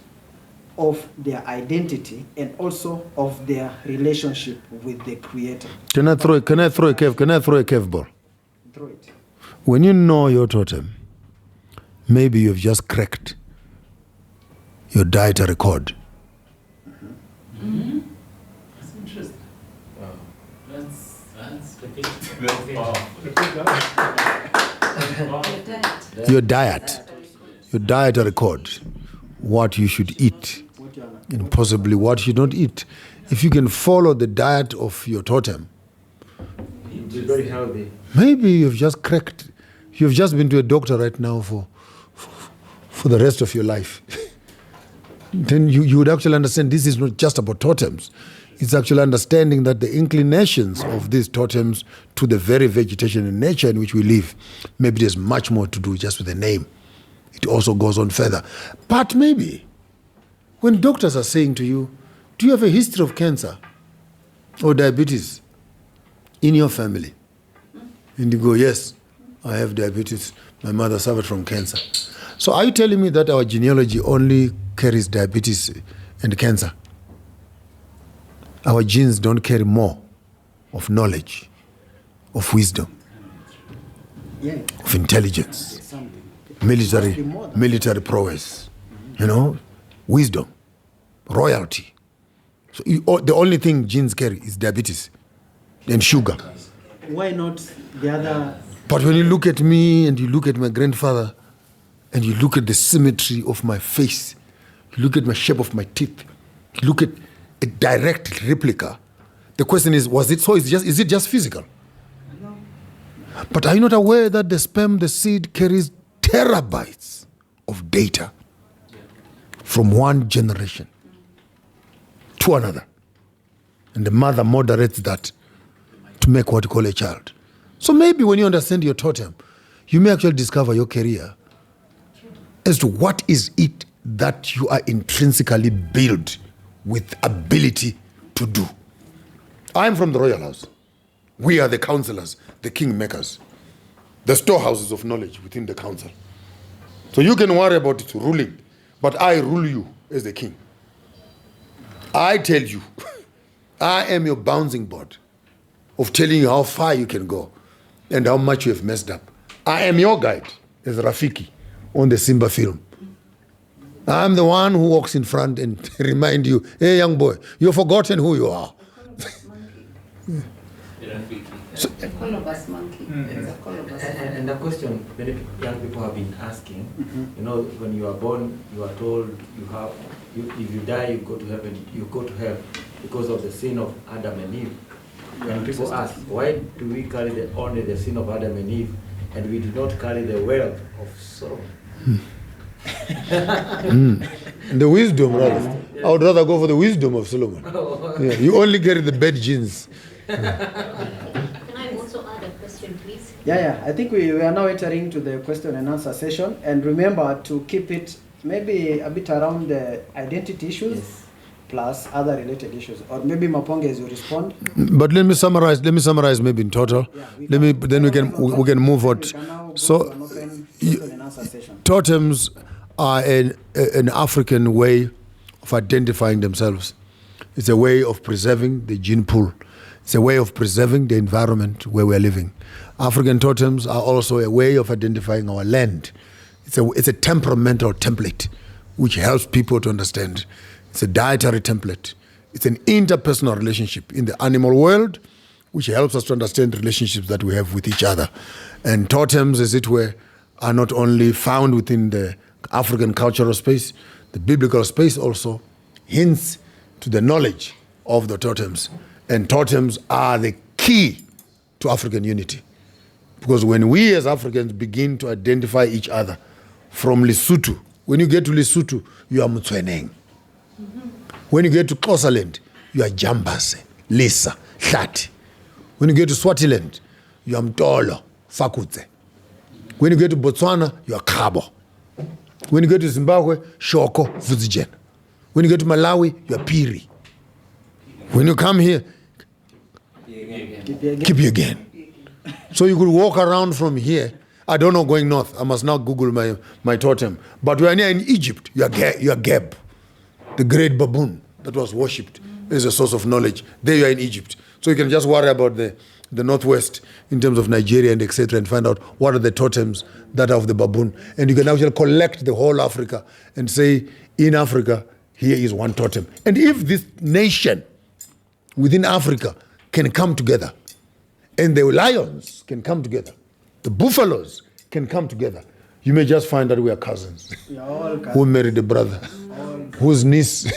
of their identity and also of their relationship with the Creator. Can I throw a curveball? Throw it. When you know your totem, maybe you've just cracked your dietary code. Mm-hmm. That's interesting. Wow. That's Your dietary code, what you should eat, and possibly what you should not eat. If you can follow the diet of your totem, you'll be very healthy. Maybe you've just cracked. You've just been to a doctor right now for the rest of your life. Then you would actually understand this is not just about totems. It's actually understanding that the inclinations of these totems to the very vegetation and nature in which we live, maybe there's much more to do just with the name. It also goes on further. But maybe when doctors are saying to you, do you have a history of cancer or diabetes in your family? And you go, yes, I have diabetes. My mother suffered from cancer. So are you telling me that our genealogy only carries diabetes and cancer? Our genes don't carry more of knowledge, of wisdom, of intelligence, military prowess, wisdom, royalty. So the only thing genes carry is diabetes and sugar. Why not the other? But when you look at me and you look at my grandfather and you look at the symmetry of my face, you look at my shape of my teeth, you look at a direct replica, the question is, was it so? Is it just physical? No. But are you not aware that the sperm, the seed, carries terabytes of data from one generation to another? And the mother moderates that to make what you call a child. So maybe when you understand your totem, you may actually discover your career as to what is it that you are intrinsically built with ability to do. I'm from the royal house. We are the counselors, the kingmakers, the storehouses of knowledge within the council. So you can worry about it ruling, but I rule you as the king. I tell you, I am your bouncing board of telling you how far you can go and how much you have messed up. I am your guide as Rafiki on the Simba film. I'm the one who walks in front and remind you, hey, young boy, you've forgotten who you are. So, a colobus monkey. It's a colobus. And the question many young people have been asking, when you are born, you are told if you die, you go to heaven, you go to hell because of the sin of Adam and Eve. And people ask, why do we carry only the sin of Adam and Eve and we do not carry the wealth of Solomon? The wisdom, rather. I would rather go for the wisdom of Solomon. Yeah, you only carry the bad genes. Can I also add a question, please? Yeah. I think we are now entering to the question and answer session. And remember to keep it maybe a bit around the identity issues plus other related issues. Or maybe Maponga as you respond. But let me summarize maybe in total. Yeah, we can move on. So totems are an African way of identifying themselves. It's a way of preserving the gene pool. It's a way of preserving the environment where we're living. African totems are also a way of identifying our land. It's a temperamental template which helps people to understand. It's a dietary template. It's an interpersonal relationship in the animal world which helps us to understand relationships that we have with each other. And totems, as it were, are not only found within the African cultural space, the biblical space also hints to the knowledge of the totems. And totems are the key to African unity. Because when we as Africans begin to identify each other from Lesotho, when you get to Lesotho, you are Mtsweneng. When you get to Xhosa land, you are Jambase, Lisa, Hlati. When you get to Swaziland, you are Mtolo, Fakutse. When you get to Botswana, you are Kabo. When you get to Zimbabwe, Shoko, Vudzigen. When you get to Malawi, you are Piri. When you come here, Kipi again. So you could walk around from here. I don't know going north. I must now Google my totem. But we are near in Egypt. You are Geb, the great baboon that was worshipped as a source of knowledge. There you are in Egypt. So you can just worry about the northwest in terms of Nigeria and etc. and find out what are the totems that are of the baboon. And you can actually collect the whole Africa and say, in Africa, here is one totem. And if this nation within Africa can come together, and the lions can come together, the buffaloes can come together, you may just find that we are cousins. Who married a brother, whose niece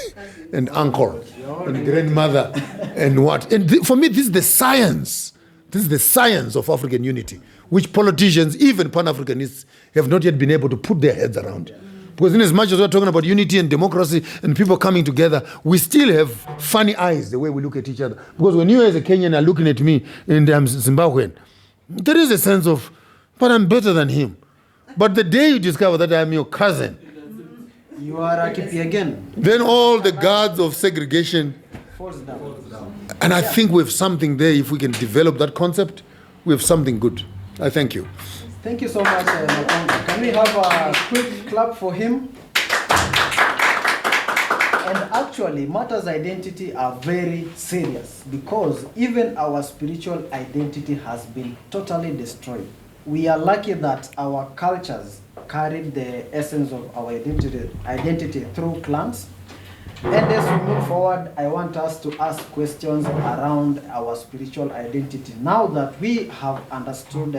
and uncle and grandmother and what. And for me, this is the science. This is the science of African unity, which politicians, even Pan-Africanists, have not yet been able to put their heads around. Because in as much as we're talking about unity and democracy and people coming together, we still have funny eyes the way we look at each other. Because when you as a Kenyan are looking at me and I'm Zimbabwean, there is a sense of, but I'm better than him. But the day you discover that I'm your cousin, you are a Kipi again. Then all the guards of segregation Falls down. And I think we have something there. If we can develop that concept, we have something good. I thank you. Thank you so much, Maponga. Can we have a quick clap for him? And actually, matters identity are very serious because even our spiritual identity has been totally destroyed. We are lucky that our cultures carried the essence of our identity through clans. And as we move forward, I want us to ask questions around our spiritual identity. Now that we have understood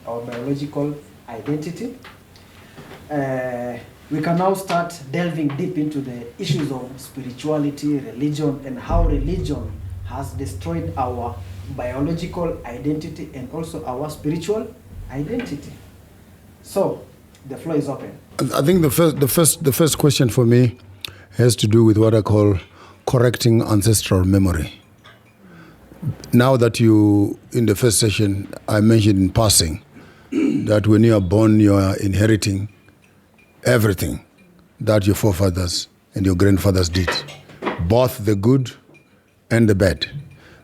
our biological identity, we can now start delving deep into the issues of spirituality, religion, and how religion has destroyed our biological identity and also our spiritual identity. So, the floor is open. I think the first question for me has to do with what I call correcting ancestral memory. Now that you, in the first session, I mentioned in passing that when you are born, you are inheriting everything that your forefathers and your grandfathers did, both the good and the bad.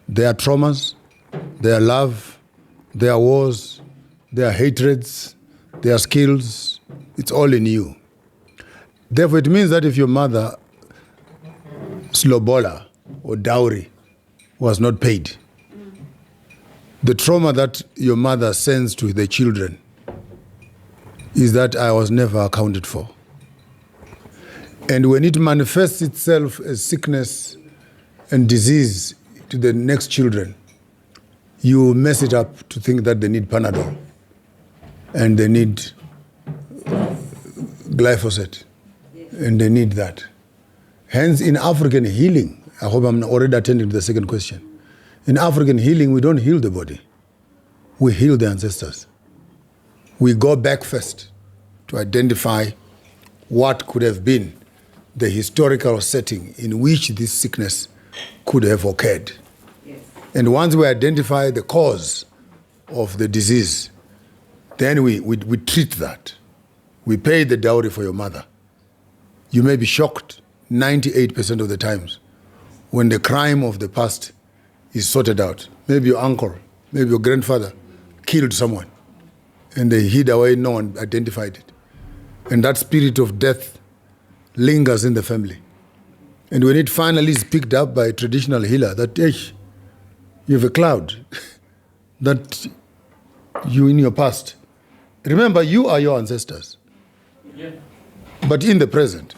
Their traumas, their love, their wars, their hatreds, their skills, it's all in you. Therefore, it means that if your mother, slobola or dowry, was not paid, the trauma that your mother sends to the children is that I was never accounted for. And when it manifests itself as sickness and disease to the next children, you mess it up to think that they need Panadol and they need glyphosate. And they need that. Hence, in African healing, I hope I'm already attending to the second question. In African healing, we don't heal the body. We heal the ancestors. We go back first to identify what could have been the historical setting in which this sickness could have occurred. Yes. And once we identify the cause of the disease, then we treat that. We pay the dowry for your mother. You may be shocked 98% of the times when the crime of the past is sorted out. Maybe your uncle, maybe your grandfather killed someone and they hid away, no one identified it. And that spirit of death lingers in the family. And when it finally is picked up by a traditional healer, that you have a cloud that you in your past. Remember, you are your ancestors. Yeah. But in the present,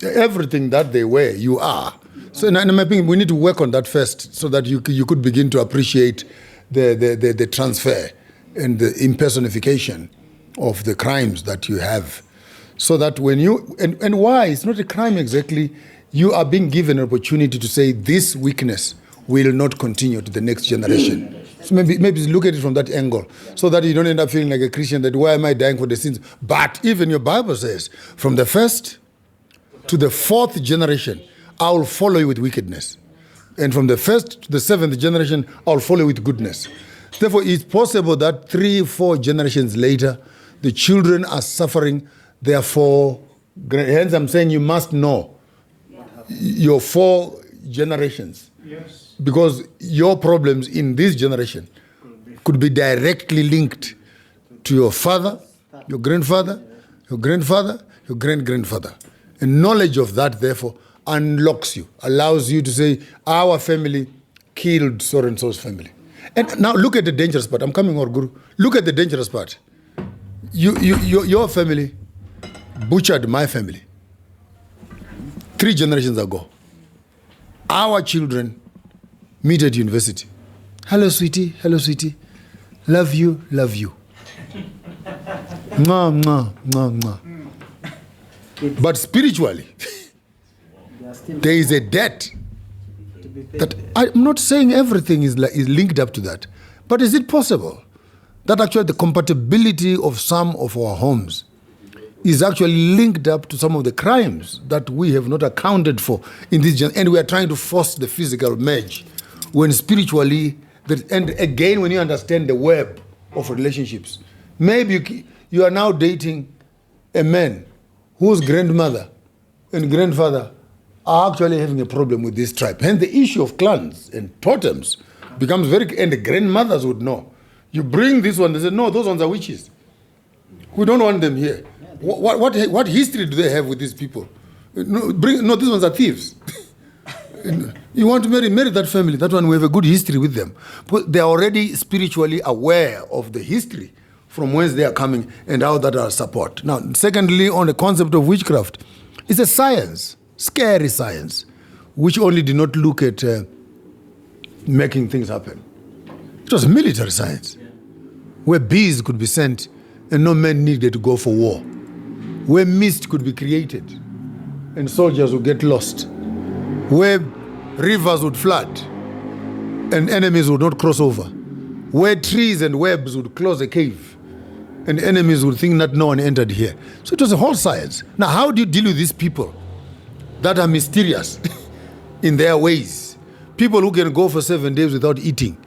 everything that they were, you are. So in my opinion, we need to work on that first so that you could begin to appreciate the transfer and the impersonification of the crimes that you have. So that when you, and why, it's not a crime exactly, you are being given an opportunity to say this weakness will not continue to the next generation. So maybe look at it from that angle, so that you don't end up feeling like a Christian that why am I dying for the sins? But even your Bible says, from the first to the fourth generation, I will follow you with wickedness. And from the first to the seventh generation, I will follow you with goodness. Therefore, it's possible that 3-4 generations later, the children are suffering. Therefore, hence I'm saying you must know your 4 generations. Yes. Because your problems in this generation could be directly linked to your father, your grandfather, your grandfather, your great-grandfather. And knowledge of that, therefore, unlocks you, allows you to say, our family killed so-and-so's family. And now look at the dangerous part. I'm coming, Guru. Look at the dangerous part. Your family butchered my family 3 generations ago. Our children meet at university. Hello, sweetie. Hello, sweetie. Love you. Love you. Mwah, mwah, mwah, mwah. But spiritually, there is a debt that I'm not saying everything is linked up to that. But is it possible that actually the compatibility of some of our homes is actually linked up to some of the crimes that we have not accounted for in this generation, and we are trying to force the physical merge when spiritually, and again, when you understand the web of relationships, maybe you are now dating a man whose grandmother and grandfather are actually having a problem with this tribe. Hence the issue of clans and totems becomes very, and the grandmothers would know. You bring this one, they say, no, those ones are witches. We don't want them here. What history do they have with these people? No, these ones are thieves. You want to marry that family, that one we have a good history with them. But they are already spiritually aware of the history from whence they are coming and how that are support. Now, secondly, on the concept of witchcraft, it's a science, scary science, which only did not look at making things happen. It was military science, where bees could be sent and no men needed to go for war, where mist could be created and soldiers would get lost, where rivers would flood and enemies would not cross over, where trees and webs would close a cave and enemies would think that no one entered here. So it was a whole science. Now, how do you deal with these people that are mysterious in their ways? People who can go for 7 days without eating,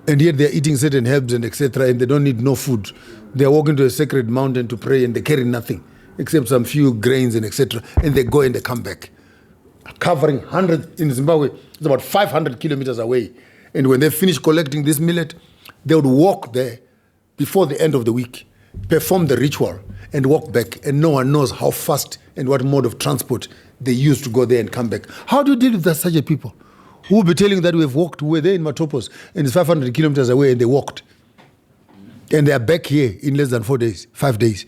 and yet they're eating certain herbs and etc., and they don't need no food. They're walking to a sacred mountain to pray and they carry nothing except some few grains and etc., and they go and they come back. Covering hundreds, in Zimbabwe, it's about 500 kilometers away. And when they finish collecting this millet, they would walk there before the end of the week, perform the ritual, and walk back. And no one knows how fast and what mode of transport they use to go there and come back. How do you deal with such a people? Who will be telling that we've walked, we were there in Matopos, and it's 500 kilometers away, and they walked. And they are back here in less than 4 days, 5 days.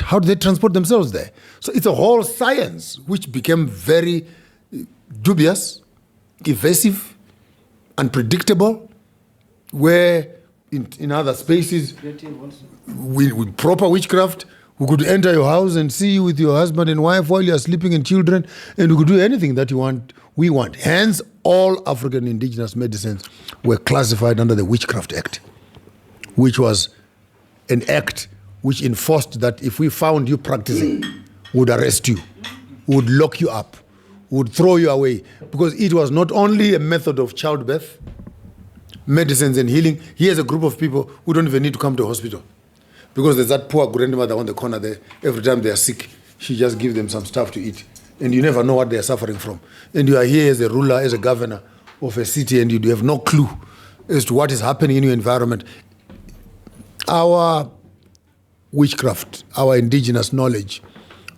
How do they transport themselves there? So it's a whole science which became very dubious, evasive, unpredictable, where in other spaces, with proper witchcraft, we could enter your house and see you with your husband and wife while you are sleeping and children, and we could do anything that we want. Hence, all African indigenous medicines were classified under the Witchcraft Act, which was an act which enforced that if we found you practicing, would arrest you, would lock you up, would throw you away, because it was not only a method of childbirth, medicines and healing. Here's a group of people who don't even need to come to a hospital, because there's that poor grandmother on the corner there. Every time they are sick, she just gives them some stuff to eat, and you never know what they are suffering from. And you are here as a ruler, as a governor of a city, and you have no clue as to what is happening in your environment. Our witchcraft, our indigenous knowledge,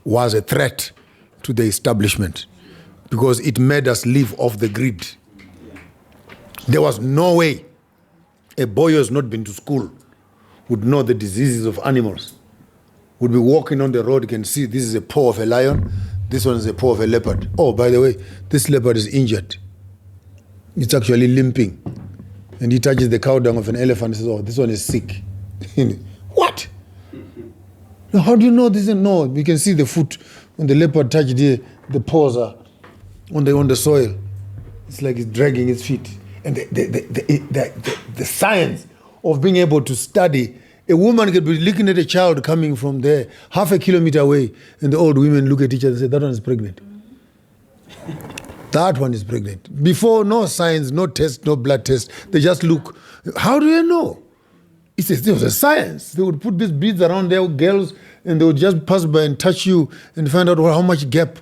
was a threat to the establishment, because it made us live off the grid. There was no way a boy who has not been to school would know the diseases of animals, would be walking on the road, you can see this is a paw of a lion, this one is a paw of a leopard. Oh, by the way, this leopard is injured. It's actually limping. And he touches the cow dung of an elephant and says, oh, this one is sick. What? Now, how do you know this? No, you can see the foot. When the leopard touched the paws are on the soil. It's like it's dragging its feet. And the science of being able to study. A woman could be looking at a child coming from there, half a kilometer away, and the old women look at each other and say, that one is pregnant. That one is pregnant. Before, no science, no test, no blood test. They just look. How do they know? It was a science. They would put these beads around their girls, and they would just pass by and touch you and find out how much gap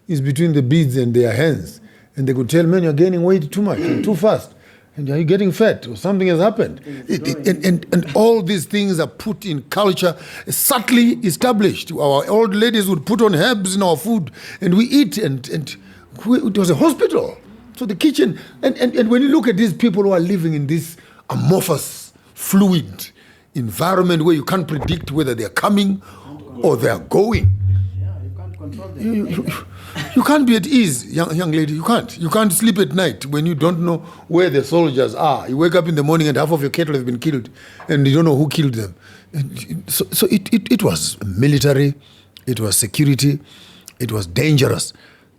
is between the beads and their hands. And they could tell, man, you're gaining weight too much and too fast. And are you getting fat or something has happened? And all these things are put in culture, subtly established. Our old ladies would put on herbs in our food and we eat and it was a hospital. So the kitchen, and when you look at these people who are living in this amorphous, fluid environment where you can't predict whether they're coming or they're going. Yeah, you can't control them. You can't be at ease, young lady. You can't. You can't sleep at night when you don't know where the soldiers are. You wake up in the morning and half of your cattle have been killed, and you don't know who killed them. So it was military, it was security, it was dangerous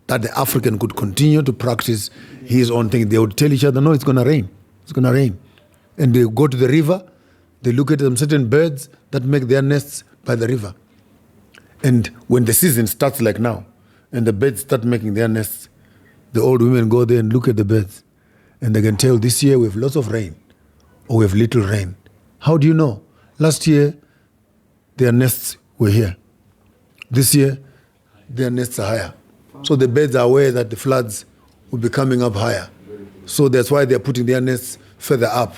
that the African could continue to practice his own thing. They would tell each other, no, it's going to rain. It's going to rain. And they go to the river, they look at some certain birds that make their nests by the river. And when the season starts like now, and the birds start making their nests, the old women go there and look at the birds. And they can tell this year we have lots of rain, or we have little rain. How do you know? Last year, their nests were here. This year, their nests are higher. So the birds are aware that the floods will be coming up higher. So that's why they're putting their nests further up.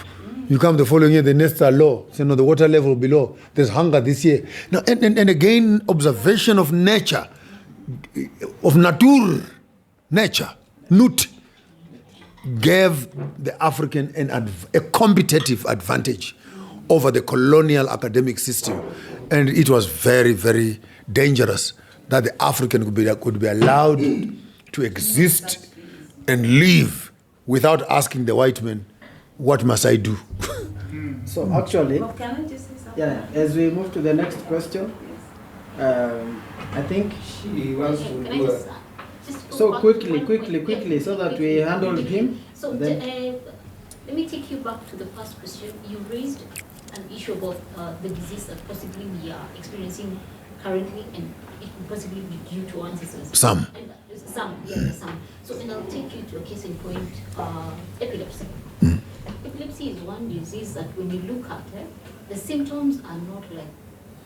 You come the following year, the nests are low. So, the water level will be low. There's hunger this year. Now, and again, observation of nature, of nature, nut, gave the African a competitive advantage over the colonial academic system. And it was very, very dangerous that the African could be allowed to exist and live without asking the white man, what must I do? So actually, Well, can I just say something? yeah, as we move to the next question, I think She wants to Can I do a... just go so back quickly, one quickly, point? quickly, so that we handle him. So then- let me take you back to the first question. You raised an issue about the disease that possibly we are experiencing currently, and it could possibly be due to ancestors. Some. And, some. So, and I'll take you to a case in point, epilepsy. Epilepsy is one disease that when you look at it, the symptoms are not like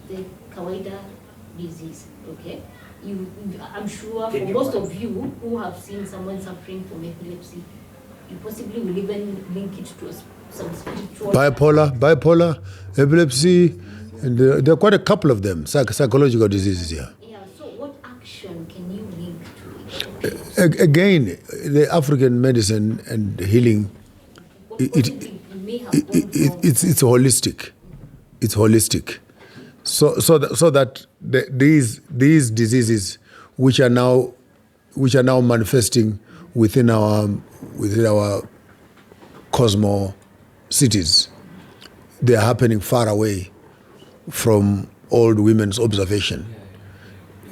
the kawaida disease, okay? I'm sure for most of you who have seen someone suffering from epilepsy, you possibly will even link it to some spiritual... Bipolar, epilepsy, and there are quite a couple of them, psychological diseases here. Yeah, so what action can you link to it? Again, the African medicine and healing, What do you think you may have gone wrong? it's holistic. It's holistic. So that these diseases which are now manifesting within our cosmo cities, they are happening far away from old women's observation,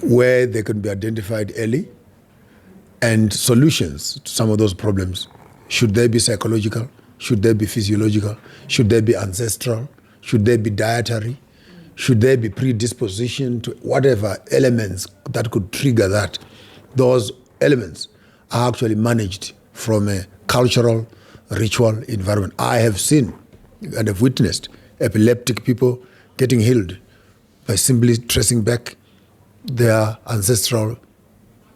where they can be identified early, and solutions to some of those problems. Should they be psychological? Should they be physiological? Should they be ancestral? Should they be dietary? Should there be predisposition to whatever elements that could trigger that? Those elements are actually managed from a cultural, ritual environment. I have seen and have witnessed epileptic people getting healed by simply tracing back their ancestral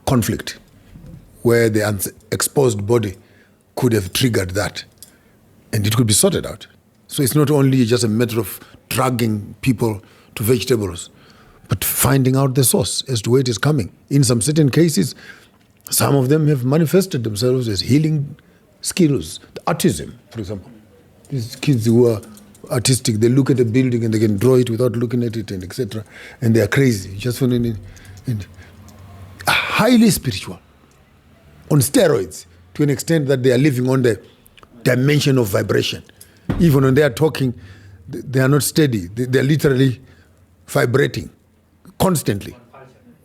conflict, where the exposed body could have triggered that, and it could be sorted out. So it's not only just a matter of dragging people to vegetables, but finding out the source as to where it is coming. In some certain cases, some of them have manifested themselves as healing skills. Autism, for example. These kids who are artistic, they look at a building and they can draw it without looking at it, and etc. And they are crazy, just and highly spiritual, on steroids, to an extent that they are living on the dimension of vibration. Even when they are talking, they are not steady. They are literally vibrating constantly.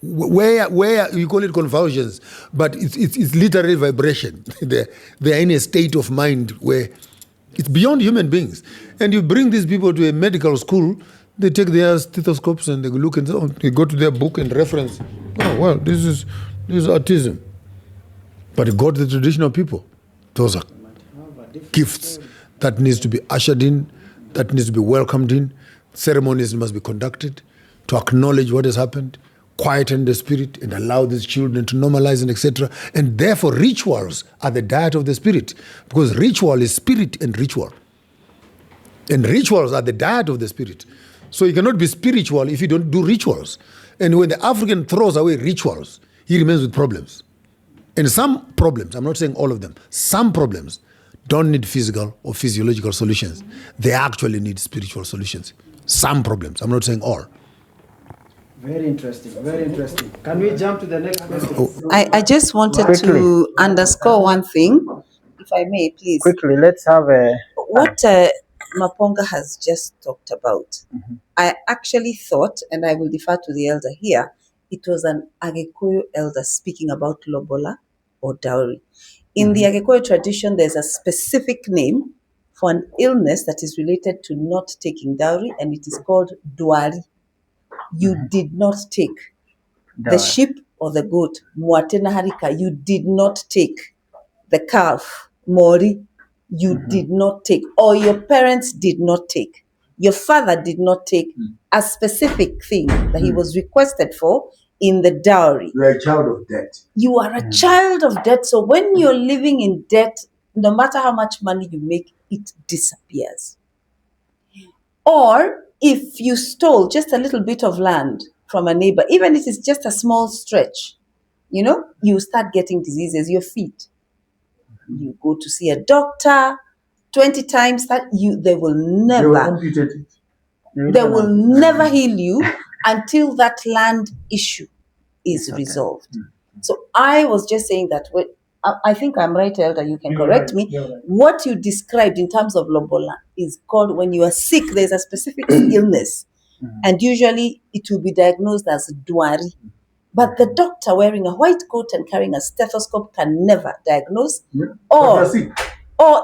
Where you call it convulsions, but it's literally vibration. They are in a state of mind where it's beyond human beings. And you bring these people to a medical school, they take their stethoscopes and they look and they go to their book and reference. Oh well, this is autism. But go to the traditional people. Those are gifts that needs to be ushered in, that needs to be welcomed in. Ceremonies must be conducted to acknowledge what has happened, quieten the spirit and allow these children to normalize and etc. And therefore rituals are the diet of the spirit, because ritual is spirit and ritual. And rituals are the diet of the spirit. So you cannot be spiritual if you don't do rituals. And when the African throws away rituals, he remains with problems. And some problems, I'm not saying all of them, some problems don't need physical or physiological solutions. They actually need spiritual solutions. Some problems, I'm not saying all. Very interesting, very interesting. Can we jump to the next question? I just wanted to underscore one thing, if I may, please. Quickly, let's have a... What Maponga has just talked about, I actually thought, and I will defer to the elder here, it was an Agikuyu elder speaking about lobola or dowry. In the Agikuyu tradition, there's a specific name for an illness that is related to not taking dowry, and it is called dwari. You did not take the sheep or the goat, mwatena harika, you did not take the calf, mori, you did not take, or your parents did not take. Your father did not take a specific thing that he was requested for in the dowry. You are a child of debt. You are a child of debt. So when you're living in debt, no matter how much money you make, it disappears. Or if you stole just a little bit of land from a neighbor, even if it's just a small stretch, you start getting diseases, your feet. You go to see a doctor 20 times, they will never heal you until that land issue is resolved. So I was just saying that, I think I'm right, Elder, you can correct me. What you described in terms of lobola is called, when you are sick, there's a specific illness, and usually it will be diagnosed as dwari. But the doctor wearing a white coat and carrying a stethoscope can never diagnose or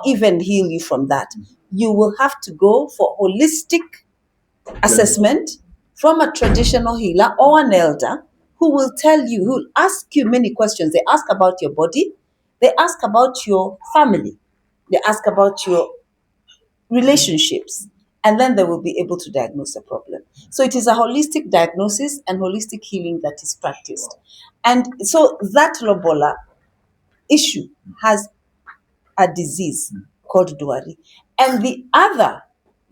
even heal you from that. You will have to go for holistic assessment from a traditional healer or an elder who will tell you, who will ask you many questions. They ask about your body, they ask about your family, they ask about your relationships, and then they will be able to diagnose a problem. So it is a holistic diagnosis and holistic healing that is practiced. And so that lobola issue has a disease called dwari. And the other,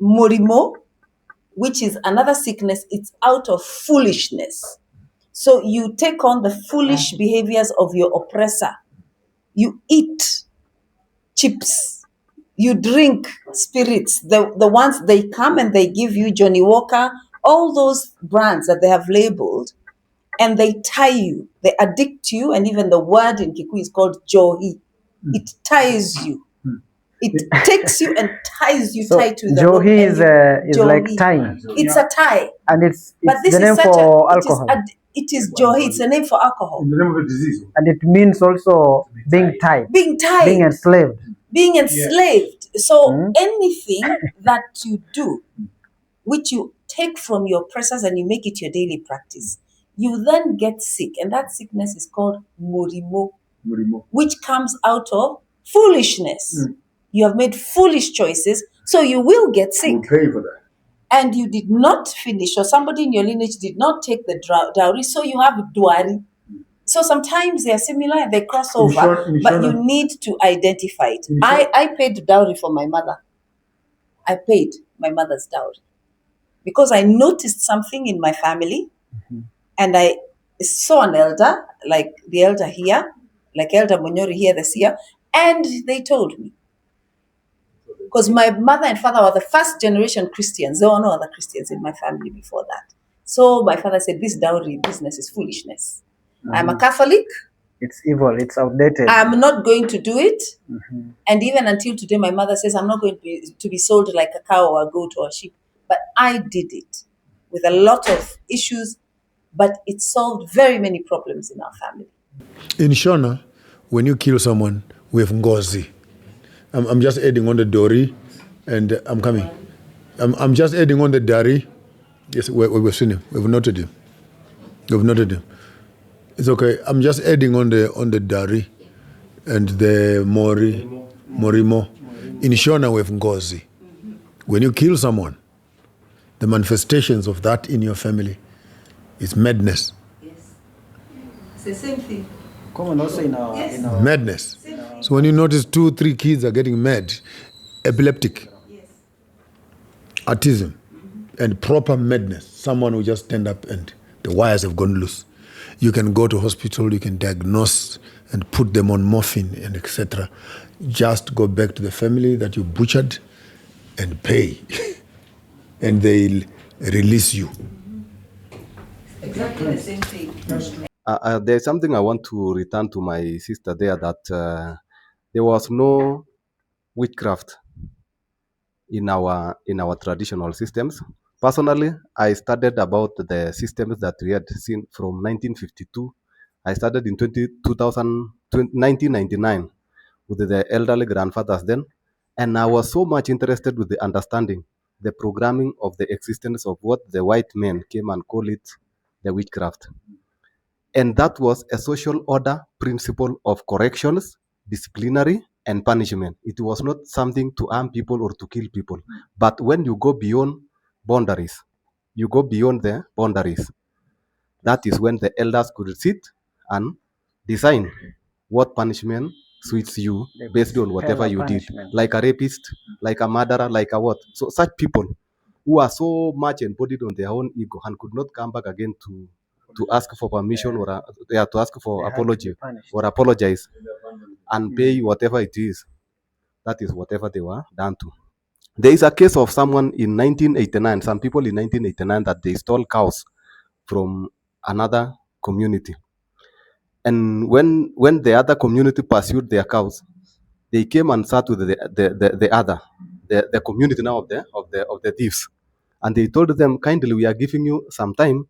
morimo, which is another sickness, it's out of foolishness. So you take on the foolish behaviors of your oppressor. You eat chips. You drink spirits. The ones they come and they give you, Johnny Walker, all those brands that they have labeled, and they tie you. They addict you, and even the word in Kikuyu is called johi. It ties you. It takes you and ties you tight to the rope. Johi is like tying. It's a tie. And it's this the name for alcohol. It is johi. It's a name for alcohol. The name of a disease. And it means also being tied. Being tied. Being enslaved. Being enslaved. So anything that you do, which you take from your oppressors and you make it your daily practice, you then get sick. And that sickness is called morimo, which comes out of foolishness. You have made foolish choices, so you will get sick. You pay for that. And you did not finish, or somebody in your lineage did not take the dowry, so you have dwari. So sometimes they are similar, they cross over, but you need to identify it. I paid dowry for my mother. I paid my mother's dowry because I noticed something in my family, and I saw an elder, like the elder here, like Elder Munyori here this year, and they told me. Because my mother and father were the first generation Christians. There were no other Christians in my family before that. So my father said, this dowry business is foolishness. I'm a Catholic. It's evil. It's outdated. I'm not going to do it. And even until today, my mother says, I'm not going to be sold like a cow or a goat or a sheep. But I did it with a lot of issues, but it solved very many problems in our family. In Shona, when you kill someone, we have ngozi. I'm just adding on the dori, and I'm coming. I'm just adding on the dari. Yes, we've seen him. We've noted him. We've noted him. It's okay. I'm just adding on the dari and the morimo. In Shona, we have ngozi. When you kill someone, the manifestations of that in your family is madness. Yes. It's the same thing. Common also in our, Yes. in our Madness. So when you notice 2-3 kids are getting mad, epileptic, Yes. autism, and proper madness, someone will just stand up and the wires have gone loose. You can go to hospital, you can diagnose and put them on morphine and etc. Just go back to the family that you butchered and pay. And they'll release you. Exactly the same thing. There's something I want to return to my sister there, that there was no witchcraft in our traditional systems. Personally, I studied about the systems that we had seen from 1952. I started in 1999 with the elderly grandfathers then, and I was so much interested with the understanding, the programming of the existence of what the white men came and call it the witchcraft. And that was a social order principle of corrections, disciplinary, and punishment. It was not something to harm people or to kill people. But when you go beyond boundaries, you go beyond the boundaries, that is when the elders could sit and design what punishment suits you based on whatever you did. Like a rapist, like a murderer, like a what. So such people who are so much embodied on their own ego and could not come back again to ask for permission or to ask for apology or apologize and pay whatever it is. That is whatever they were done to. There is a case of someone in 1989, some people in 1989, that they stole cows from another community. And when the other community pursued their cows, they came and sat with the community now of the thieves. And they told them, kindly, we are giving you some time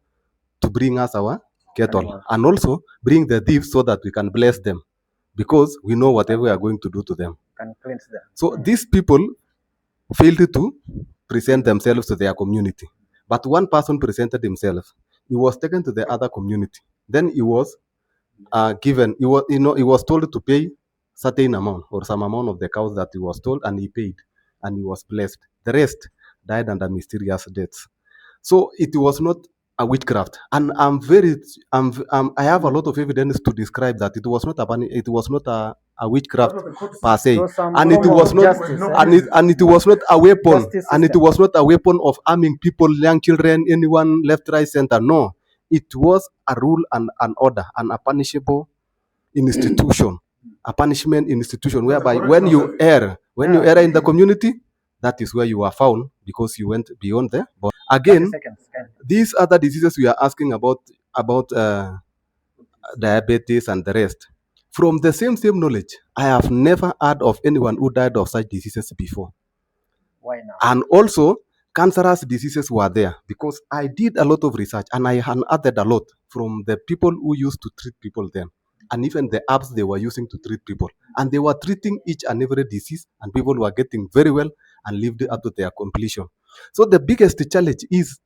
to bring us our cattle, and also bring the thieves so that we can bless them, because we know whatever we are going to do to them. can cleanse them. So these people failed to present themselves to their community. But one person presented himself. He was taken to the other community. Then he was given, he was told to pay certain amount or some amount of the cows that he was told, and he paid, and he was blessed. The rest died under mysterious deaths. So it was not a witchcraft, and I have a lot of evidence to describe that it was not a witchcraft per se, and it was not and it was not a weapon, and it was not a weapon of harming people, young children, anyone, left, right, center. No, it was a rule and an order and a punishable institution, a punishment institution, whereby when you err in the community, that is where you are found, because you went beyond the border. Again, these other diseases we are asking about diabetes and the rest. From the same knowledge, I have never heard of anyone who died of such diseases before. Why now? And also, cancerous diseases were there, because I did a lot of research and I unearthed a lot from the people who used to treat people then, and even the apps they were using to treat people. And they were treating each and every disease, and people were getting very well and lived up to their completion. So the biggest challenge is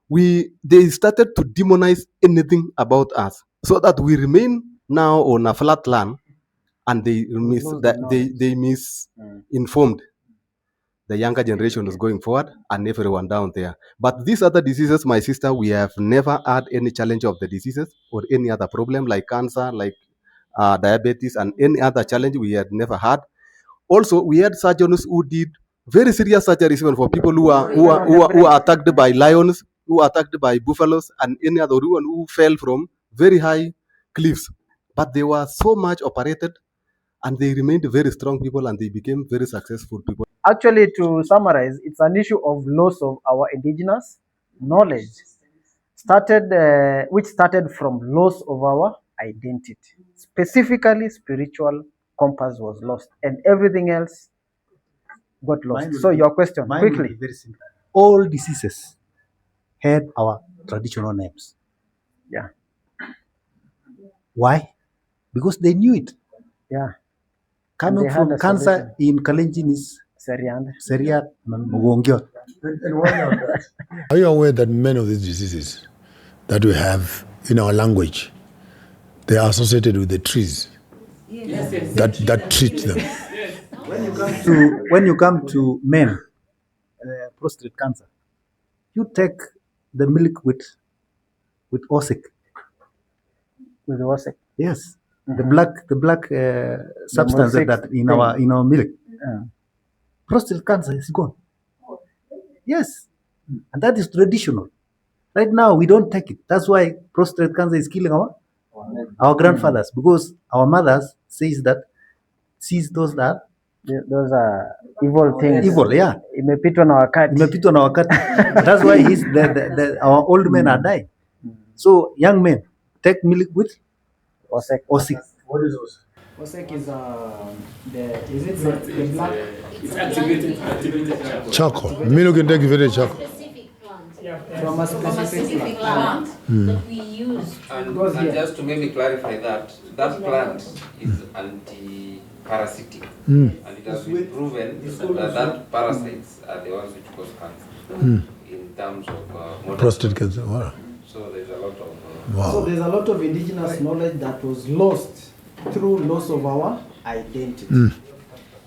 they started to demonize anything about us, so that we remain now on a flat land, and they misinformed the younger generation is going forward and everyone down there. But these other diseases, my sister, we have never had any challenge of the diseases or any other problem like cancer, like diabetes, and any other challenge we had never had. Also, we had surgeons who did very serious surgeries even for people who are attacked by lions, who are attacked by buffaloes, and any other one who fell from very high cliffs. But they were so much operated, and they remained very strong people, and they became very successful people. Actually, to summarize, it's an issue of loss of our indigenous knowledge, which started from loss of our identity. Specifically, spiritual compass was lost, and everything else got lost. So your question, quickly. Very simple. All diseases had our traditional names. Yeah. Why? Because they knew it. Yeah. Coming from cancer in Kalenjin is Seriat Mugongyo. Are you aware that many of these diseases that we have in our language, they are associated with the trees that treat them? When you come to men, prostate cancer, you take the milk with osik. With Wasek. Yes. The black substance that in our milk. Prostate cancer is gone. Yes. And that is traditional. Right now we don't take it. That's why prostate cancer is killing our grandfathers, because our mothers sees those that Those are evil things. evil, yeah. Imepitwa na wakati. Imepitwa na wakati. That's why our old men are dying. So young men take milk with Osek. Osik. What is Osek? Osek is the black? It's activated Charcoal. Milk can take very charcoal. From a specific plant that we use. And just to maybe clarify that plant is anti-parasitic. And it has been proven that parasites are the ones which cause cancer in terms of prostate cancer. Wow. So there's a lot of... So there's a lot of indigenous knowledge that was lost through loss of our identity.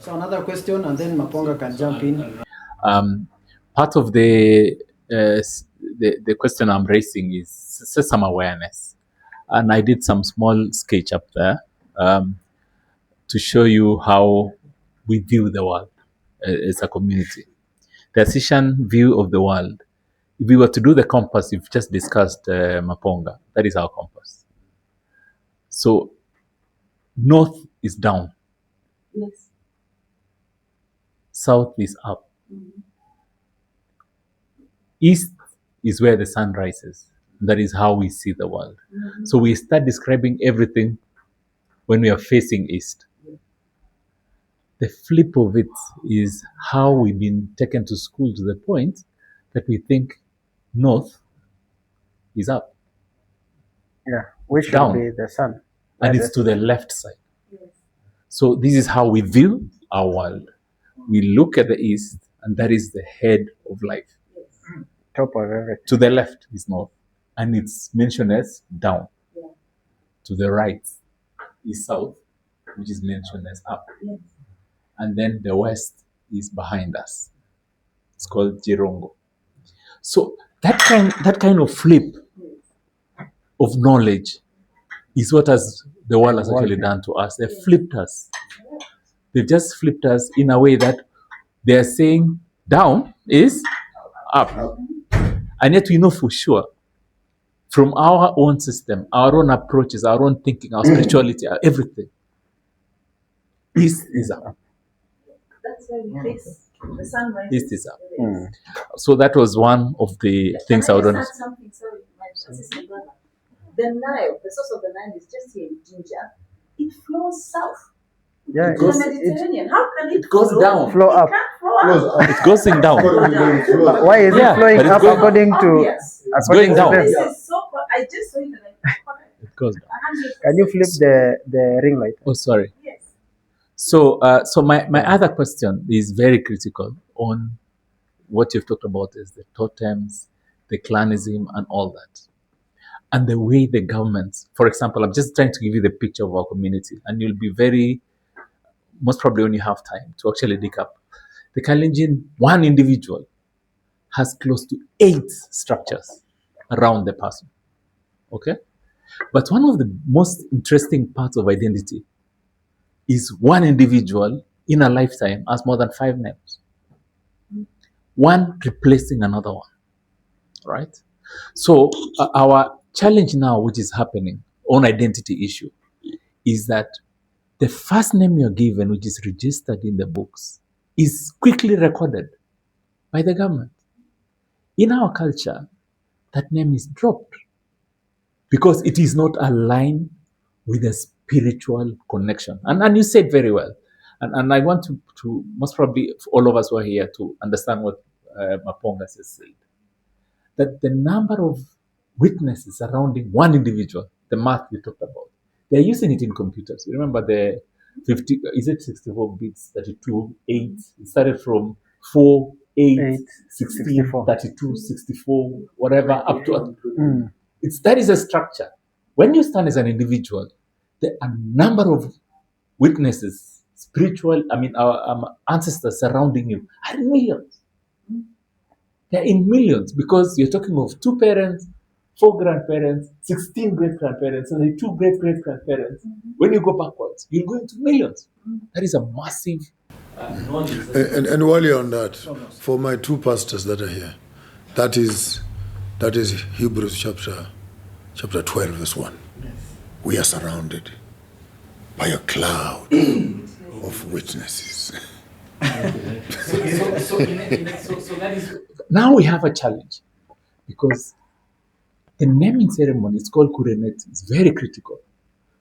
So another question, and then Maponga can jump in. Part of the question I'm raising is some awareness, and I did some small sketch up there to show you how we view the world as a community. The Asian view of the world. If we were to do the compass, you've just discussed Maponga. That is our compass. So north is down. Yes. South is up. East is where the sun rises. That is how we see the world. So we start describing everything when we are facing east. The flip of it is how we've been taken to school to the point that we think north is up. Yeah, which should down. be the sun. And it's to the left side. So this is how we view our world. We look at the east, and that is the head of life. Top of everything. To the left is north, and it's mentioned as down. To the right is south, which is mentioned as up. And then the west is behind us. It's called Jirongo. So that kind of flip of knowledge is what the world has actually done to us. They flipped us. They just flipped us in a way that they're saying down is up. And yet we know for sure from our own system, our own approaches, our own thinking, our spirituality, our everything, east is up. That's why we face the sunrise. East is up. So that was one of the things I would add something, sorry, my assistant brother. The Nile, the source of the Nile is just here in Ginger. It flows south. Yeah, to the Mediterranean. How can it goes down. Flow up. It goes down. Why is it flowing up according to? It's going down. This is so. I just saw it and it goes down. Can you flip the ring light? Oh, sorry. Yes. So, my other question is very critical on what you've talked about is the totems, the clanism, and all that. And the way the governments, for example, I'm just trying to give you the picture of our community, and you'll be most probably when you have time to actually dig up. The Kalenjin, one individual, has close to 8 structures around the person. Okay? But one of the most interesting parts of identity is one individual in a lifetime has more than 5 names. One replacing another one. Right? So our challenge now, which is happening on identity issue, is that the first name you're given, which is registered in the books, is quickly recorded by the government. In our culture, that name is dropped because it is not aligned with a spiritual connection. And you said very well. And I want to most probably all of us who are here to understand what Maponga has said. That the number of witnesses surrounding one individual, the math we talked about, they're using it in computers. You remember the 64 bits, 32, 8. It started from 4, 8, 16, 64. 32, 64, whatever, up to... That is a structure. When you stand as an individual, there are a number of witnesses, spiritual, our ancestors surrounding you, are in millions. They're in millions because you're talking of 2 parents, 4 grandparents, 16 great-grandparents, and the 2 great-great-grandparents. When you go backwards, you'll go into millions. That is a massive knowledge. And while you're on that, for my 2 pastors that are here, that is Hebrews chapter 12, verse 1. Yes. We are surrounded by a cloud of witnesses. So that is, now we have a challenge, because the naming ceremony, it's called kurenet, is very critical,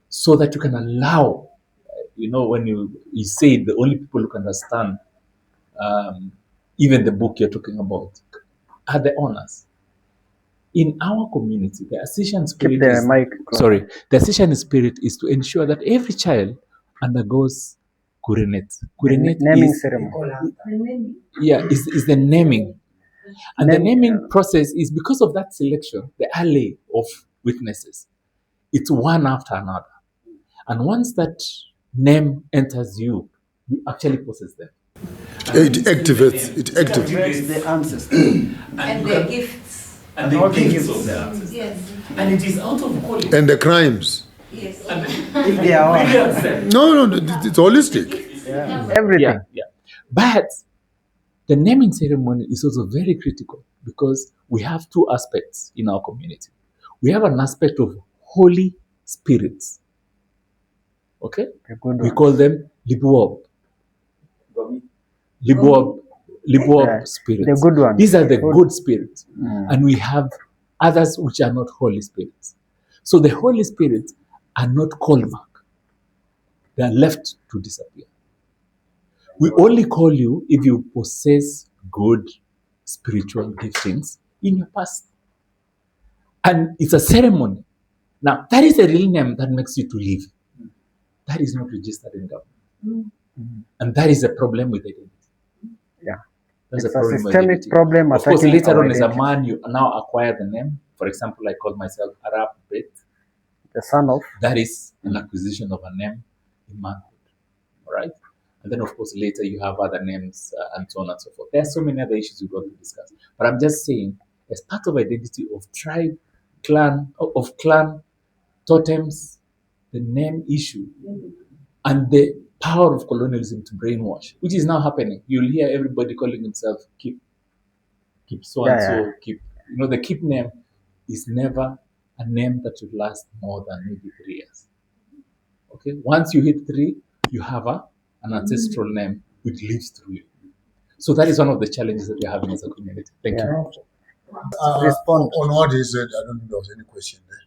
so that you can allow, when you say the only people who can understand even the book you're talking about are the owners. In our community, the Asiisian spirit the Asiisian spirit is to ensure that every child undergoes kurenet. Kurenet naming is ceremony. is the naming. And the naming process is because of that selection, the alley of witnesses. It's one after another. And once that name enters you, you actually possess them. It activates the ancestors. And their gifts. And the gifts of the ancestors. Yes. And it is out of calling. and the crimes. Yes. If they are No, it's holistic. Everything. Yeah. But the naming ceremony is also very critical, because we have 2 aspects in our community. We have an aspect of holy spirits. Okay? We call them libuob. Libuob spirits. The good ones. These are the good spirits. And we have others which are not holy spirits. So the holy spirits are not called back. They are left to disappear. We only call you if you possess good spiritual giftings in your past. And it's a ceremony. Now, that is a real name that makes you to live. That is not registered in government. And that is a problem with identity. Yeah. That's It's a problem with systemic identity. problem. Of course, attacking later our on, as a identity. man, you now acquire the name. For example, I call myself Arab Bet. The son of. That is an acquisition of a name in manhood. All right? And then, of course, later you have other names and so on and so forth. There are so many other issues we want to discuss. But I'm just saying, as part of identity of tribe, clan, totems, the name issue, and the power of colonialism to brainwash, which is now happening. You'll hear everybody calling himself keep so and so, keep. The keep name is never a name that should last more than maybe 3 years. Okay? Once you hit 3, you have an ancestral name which lives through you. So that is one of the challenges that we're having as a community. Thank you. Respond on what he said. I don't think there was any question there.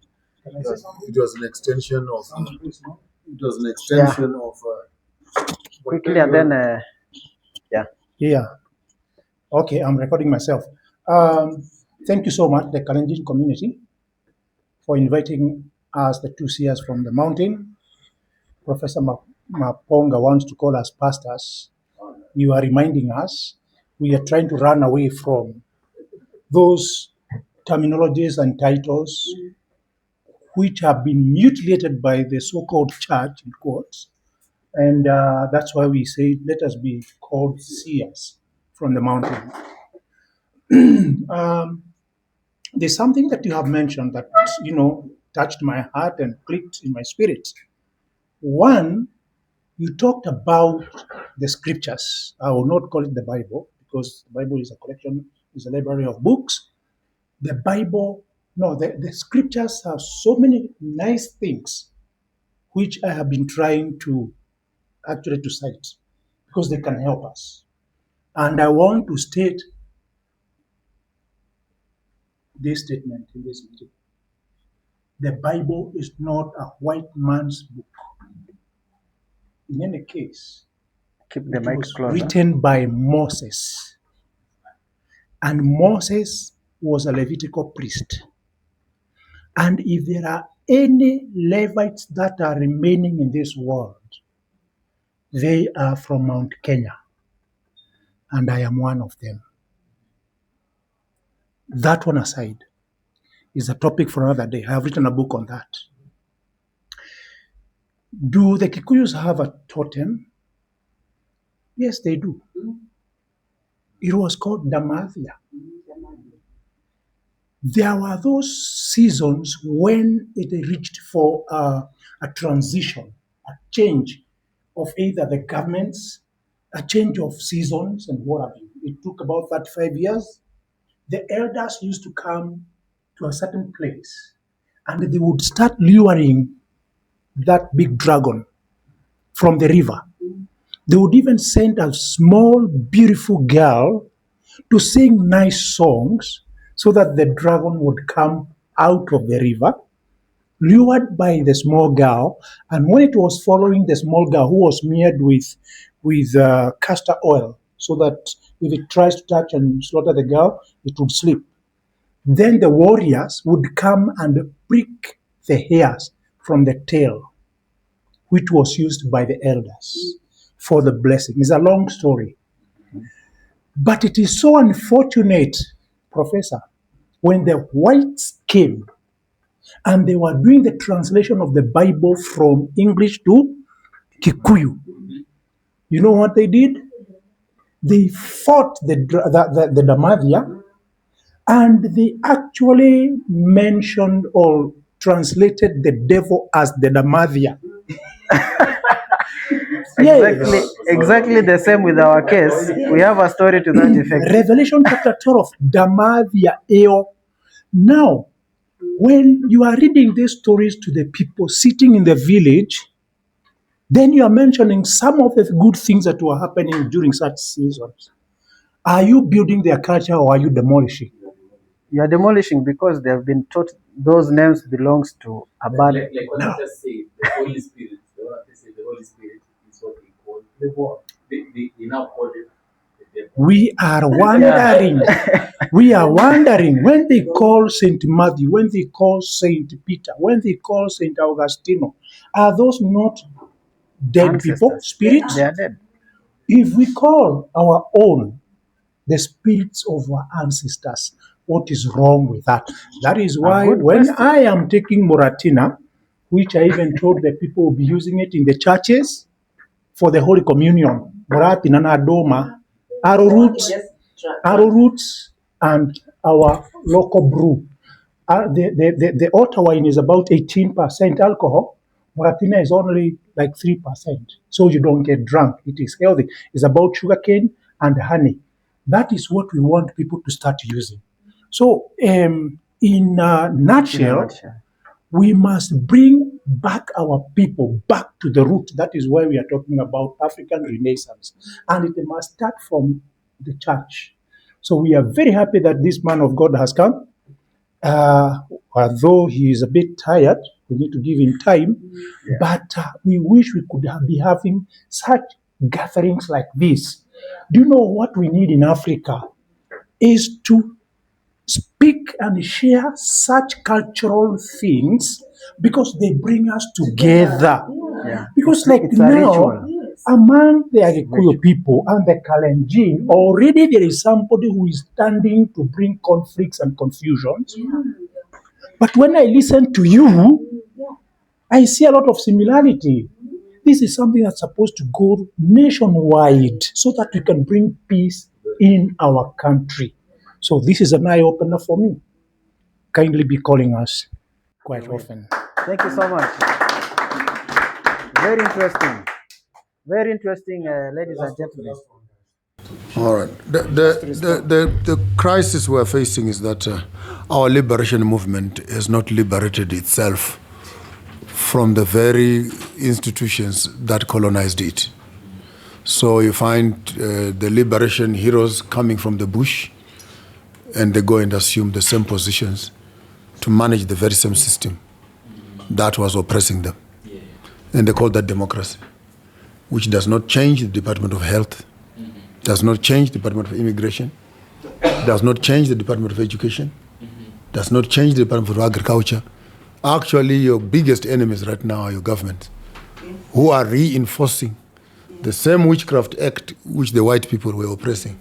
It was an extension of. Quickly and then. Yeah. Okay, I'm recording myself. Thank you so much, the Kalenjin community, for inviting us, the 2 seers from the mountain. Professor Maponga wants to call us pastors. You are reminding us we are trying to run away from those terminologies and titles which have been mutilated by the so-called church, in quotes. And that's why we say, let us be called seers from the mountain. There's something that you have mentioned that, touched my heart and clicked in my spirit. One, you talked about the scriptures. I will not call it the Bible, because the Bible is a collection, is a library of books. The Bible, the scriptures have so many nice things which I have been trying to actually to cite, because they can help us. And I want to state this statement in this meeting. The Bible is not a white man's book. In any case, Keep the it mic was closer. written by Moses. And Moses was a Levitical priest. And if there are any Levites that are remaining in this world, they are from Mount Kenya. And I am one of them. That one aside is a topic for another day. I have written a book on that. Do the Kikuyus have a totem? Yes, they do. It was called Damathia. there were those seasons when it reached for a transition, a change of either the governments, a change of seasons and what have you. It took about 35 years. The elders used to come to a certain place and they would start luring that big dragon from the river. They would even send a small, beautiful girl to sing nice songs so that the dragon would come out of the river, lured by the small girl. And when it was following the small girl, who was smeared with castor oil, so that if it tries to touch and slaughter the girl, it would sleep. Then the warriors would come and prick the hairs from the tail, which was used by the elders for the blessing. It's a long story. But it is so unfortunate, Professor, when the whites came and they were doing the translation of the Bible from English to Kikuyu. You know what they did? They fought the Damathia, and they actually mentioned or translated the devil as the Damathia. Exactly the same with our case. We have a story to that effect. Revelation chapter 12, Damathia Eo. Now, when you are reading these stories to the people sitting in the village, then you are mentioning some of the good things that were happening during such seasons. Are you building their culture or are you demolishing? You are demolishing because they have been taught those names belongs to a bad. Like when I just say the Holy Spirit, they want to say the Holy Spirit is what we call the war. They now call it the devil. We are wondering. We are wondering when they call Saint Matthew, when they call Saint Peter, when they call Saint Augustino, are those not dead Ancestors. people, spirits? They are dead. If we call our own the spirits of our ancestors, what is wrong with that? That is why when I am taking Moratina, which I even told the people will be using it in the churches for the Holy Communion, Moratina na Doma, arrowroots, and our local brew. The Otta wine is about 18% alcohol. Moratina is only like 3%. So you don't get drunk. It is healthy. It's about sugarcane and honey. That is what we want people to start using. So in a nutshell, we must bring back our people back to the root. That is why we are talking about African Renaissance. And it must start from the church. So we are very happy that this man of God has come. Although he is a bit tired, we need to give him time. Yeah. But we wish we could be having such gatherings like this. Do you know what we need in Africa is to speak and share such cultural things because they bring us together. Yeah. Because like it's a now, ritual. Among the Agikuyu people and the Kalenjin, already there is somebody who is standing to bring conflicts and confusions. Yeah. But when I listen to you, I see a lot of similarity. This is something that's supposed to go nationwide so that we can bring peace in our country. So this is an eye-opener for me. Kindly be calling us quite often. Thank you so much. Very interesting. Very interesting, ladies and gentlemen. All right. The crisis we're facing is that our liberation movement has not liberated itself from the very institutions that colonized it. So you find the liberation heroes coming from the bush, and they go and assume the same positions to manage the very same system that was oppressing them. Yeah. And they call that democracy, which does not change the Department of Health, does not change the Department of Immigration, does not change the Department of Education, does not change the Department of Agriculture. Actually, your biggest enemies right now are your government, who are reinforcing the same witchcraft act which the white people were oppressing,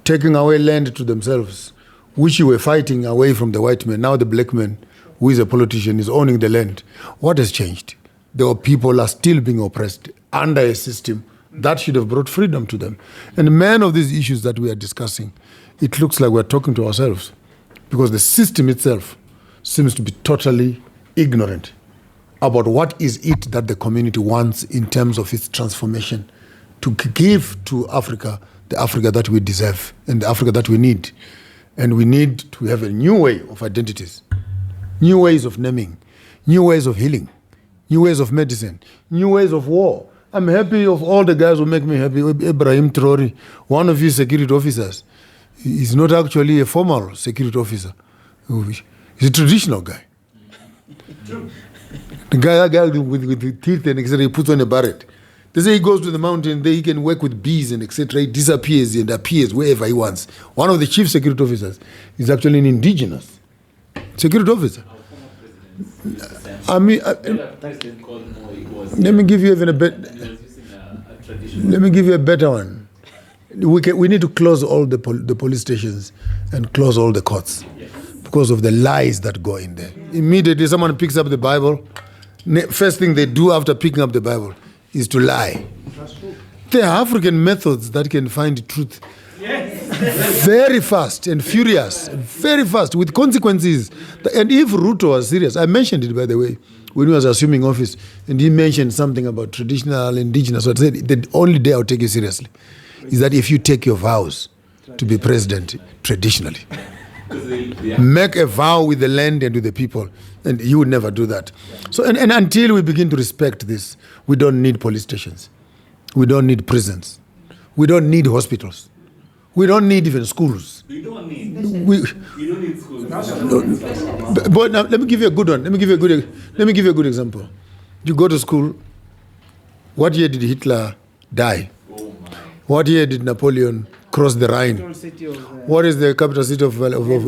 taking away land to themselves, which you were fighting away from the white man. Now the black man, who is a politician, is owning the land. What has changed? The people are still being oppressed under a system that should have brought freedom to them. And many of these issues that we are discussing, it looks like we're talking to ourselves. because the system itself seems to be totally ignorant about what is it that the community wants in terms of its transformation to give to Africa the Africa that we deserve and the Africa that we need. And we need to have a new way of identities, new ways of naming, new ways of healing, new ways of medicine, new ways of war. I'm happy of all the guys who make me happy. Ibrahim Traore, one of his security officers, is not actually a formal security officer. He's a traditional guy. The guy with the teeth and etc. He puts on a barret. They say he goes to the mountain, there he can work with bees and etc. He disappears and appears wherever he wants. One of the chief security officers is actually an indigenous security officer. I mean, let me give you even a better. Let me give you a better one. We need to close all the police stations and close all the courts because of the lies that go in there. Immediately, someone picks up the Bible. First thing they do after picking up the Bible is to lie. There are African methods that can find truth very fast and furious, very fast with consequences. And if Ruto was serious, I mentioned it by the way, when he was assuming office, and he mentioned something about traditional, indigenous. So I said, the only day I'll take you seriously is that if you take your vows to be president traditionally. Make a vow with the land and with the people, and you would never do that. So, and until we begin to respect this, we don't need police stations. We don't need prisons. We don't need hospitals. We don't need even schools. We don't need. We don't need schools. But now, let me give you a good one. Let me give you a good example. You go to school. What year did Hitler die? Oh my. What year did Napoleon cross the Rhine? What is the capital city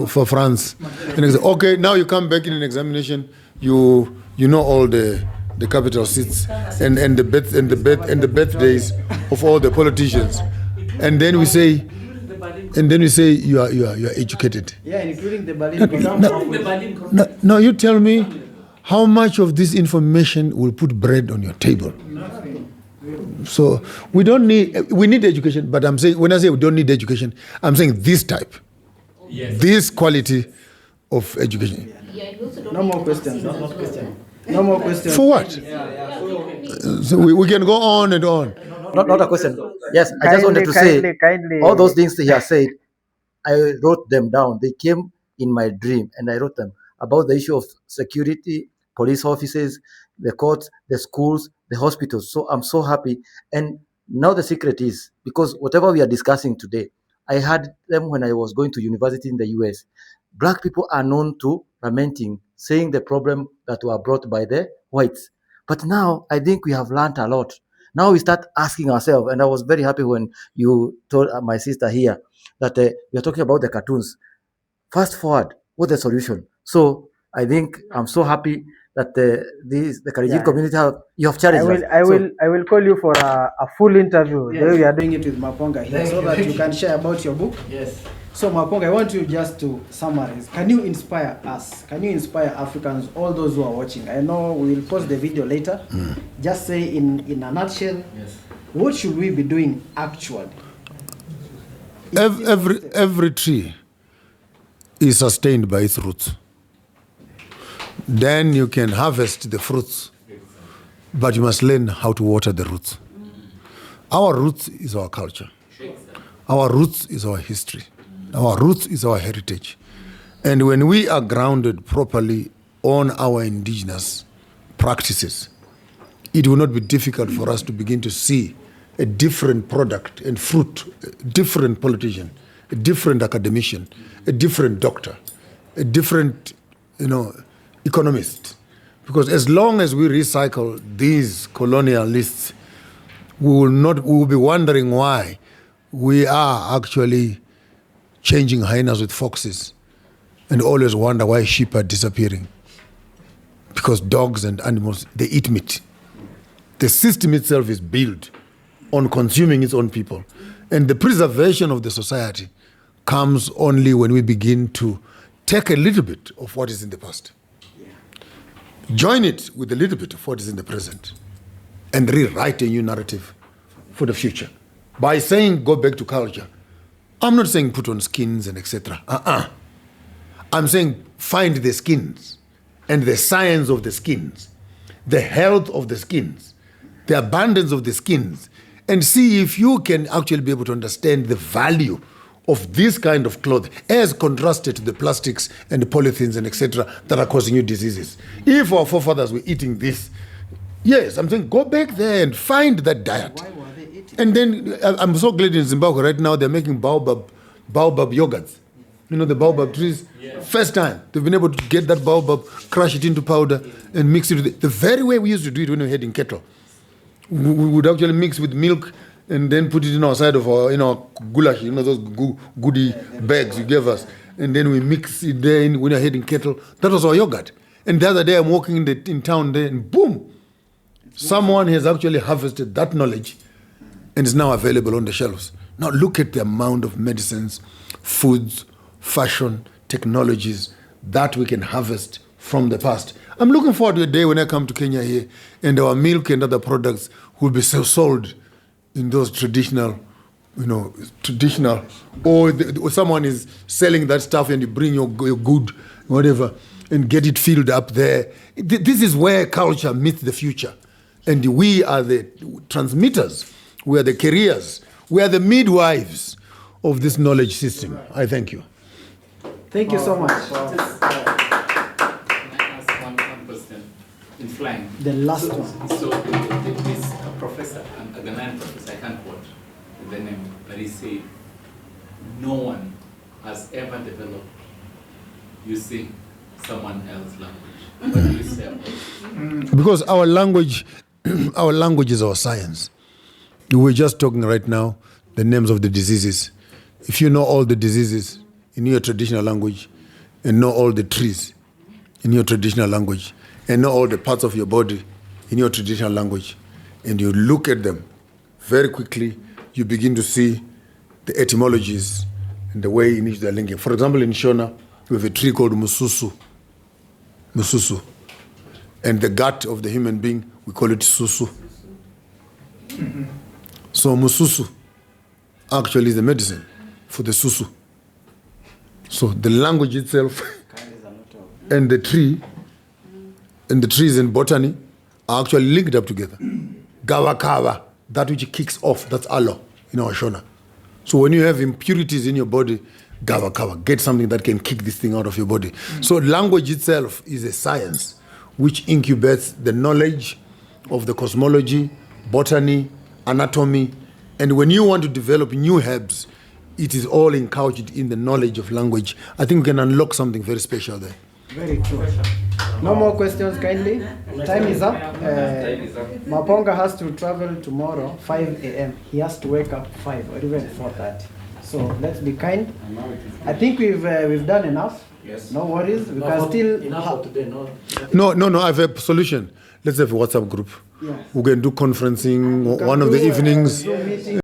for France? And they say, okay, now you come back in an examination. You know all the capital seats and the birthdays of all the politicians, and then we say you are educated. Yeah, including the Berlin. No, you tell me how much of this information will put bread on your table. So we need education, but I'm saying, when I say we don't need education, I'm saying this type, this quality of education. No more questions. No more questions. For what? So we can go on and on. Not a question. Yes, I just wanted to say, all those things that he has said, I wrote them down. They came in my dream, and I wrote them about the issue of security, police offices, the courts, the schools, the hospitals. So I'm so happy. And now the secret is, because whatever we are discussing today, I had them when I was going to university in the US. Black people are known to lamenting, saying the problem that were brought by the whites. But now I think we have learned a lot. Now we start asking ourselves, and I was very happy when you told my sister here that we are talking about the cartoons. Fast forward, what's the solution? So I think I'm so happy that the Kalenjin community you have challenged. I will call you for a full interview. Yes. We are doing it with Maponga here, so that you can share about your book. Yes. So Maponga, I want you just to summarize. Can you inspire us? Can you inspire Africans, all those who are watching? I know we will post the video later. Just say in a nutshell, what should we be doing actually? Every tree is sustained by its roots. Then you can harvest the fruits, but you must learn how to water the roots. Our roots is our culture. Our roots is our history. Our roots is our heritage. And when we are grounded properly on our indigenous practices, it will not be difficult for us to begin to see a different product and fruit, a different politician, a different academician, a different doctor, a different, economist. Because as long as we recycle these colonial lists, we will be wondering why we are actually changing hyenas with foxes and always wonder why sheep are disappearing. Because dogs and animals, they eat meat. The system itself is built on consuming its own people. And the preservation of the society comes only when we begin to take a little bit of what is in the past, join it with a little bit of what is in the present, and rewrite a new narrative for the future. By saying go back to culture, I'm not saying put on skins and etc. I'm saying find the skins and the science of the skins, the health of the skins, the abundance of the skins, and see if you can actually be able to understand the value of this kind of cloth as contrasted to the plastics and the polythenes and etc. that are causing you diseases. If our forefathers were eating this, yes, I'm saying go back there and find that diet. Why were they eating? And then I'm so glad in Zimbabwe right now they're making baobab yogurts. You know the baobab trees? Yeah. First time they've been able to get that baobab, crush it into powder and mix it with the very way we used to do it when we had in kettle. We would actually mix with milk and then put it in our side of our, goulash, those goodie bags you gave us. And then we mix it there when you're heading kettle. That was our yogurt. And the other day I'm walking in town there and boom, someone has actually harvested that knowledge and is now available on the shelves. Now look at the amount of medicines, foods, fashion, technologies that we can harvest from the past. I'm looking forward to a day when I come to Kenya here and our milk and other products will be sold in those traditional, or someone is selling that stuff and you bring your good, whatever, and get it filled up there. This is where culture meets the future. And we are the transmitters, we are the carriers, we are the midwives of this knowledge system. I thank you. Thank you so much. Can I ask one question in flying? The last one. So this professor, a Ghanaian professor, I can't quote the name, but he said no one has ever developed using someone else's language. What do you say about it? Because our language is our science. We're just talking right now the names of the diseases. If you know all the diseases in your traditional language and know all the trees in your traditional language and know all the parts of your body in your traditional language, and you look at them very quickly, you begin to see the etymologies and the way in which they're linking. For example, in Shona, we have a tree called mususu. Mususu. And the gut of the human being, we call it susu. So mususu actually is the medicine for the susu. So the language itself and the tree and the trees in botany are actually linked up together. Gawakawa, that which kicks off, that's aloe in our Shona. So when you have impurities in your body, gawakawa, get something that can kick this thing out of your body. So language itself is a science which incubates the knowledge of the cosmology, botany, anatomy, and when you want to develop new herbs, it is all encouched in the knowledge of language. I think we can unlock something very special there. Very true. No more questions, kindly. Time is up. Maponga has to travel tomorrow, 5 a.m. He has to wake up 5 or even 4:30. So let's be kind. I think we've done enough. Yes. No worries. We can still. Enough for today, no? No, I have a solution. Let's have a WhatsApp group. Yeah. We can do conferencing one of the evenings. Zoom meeting.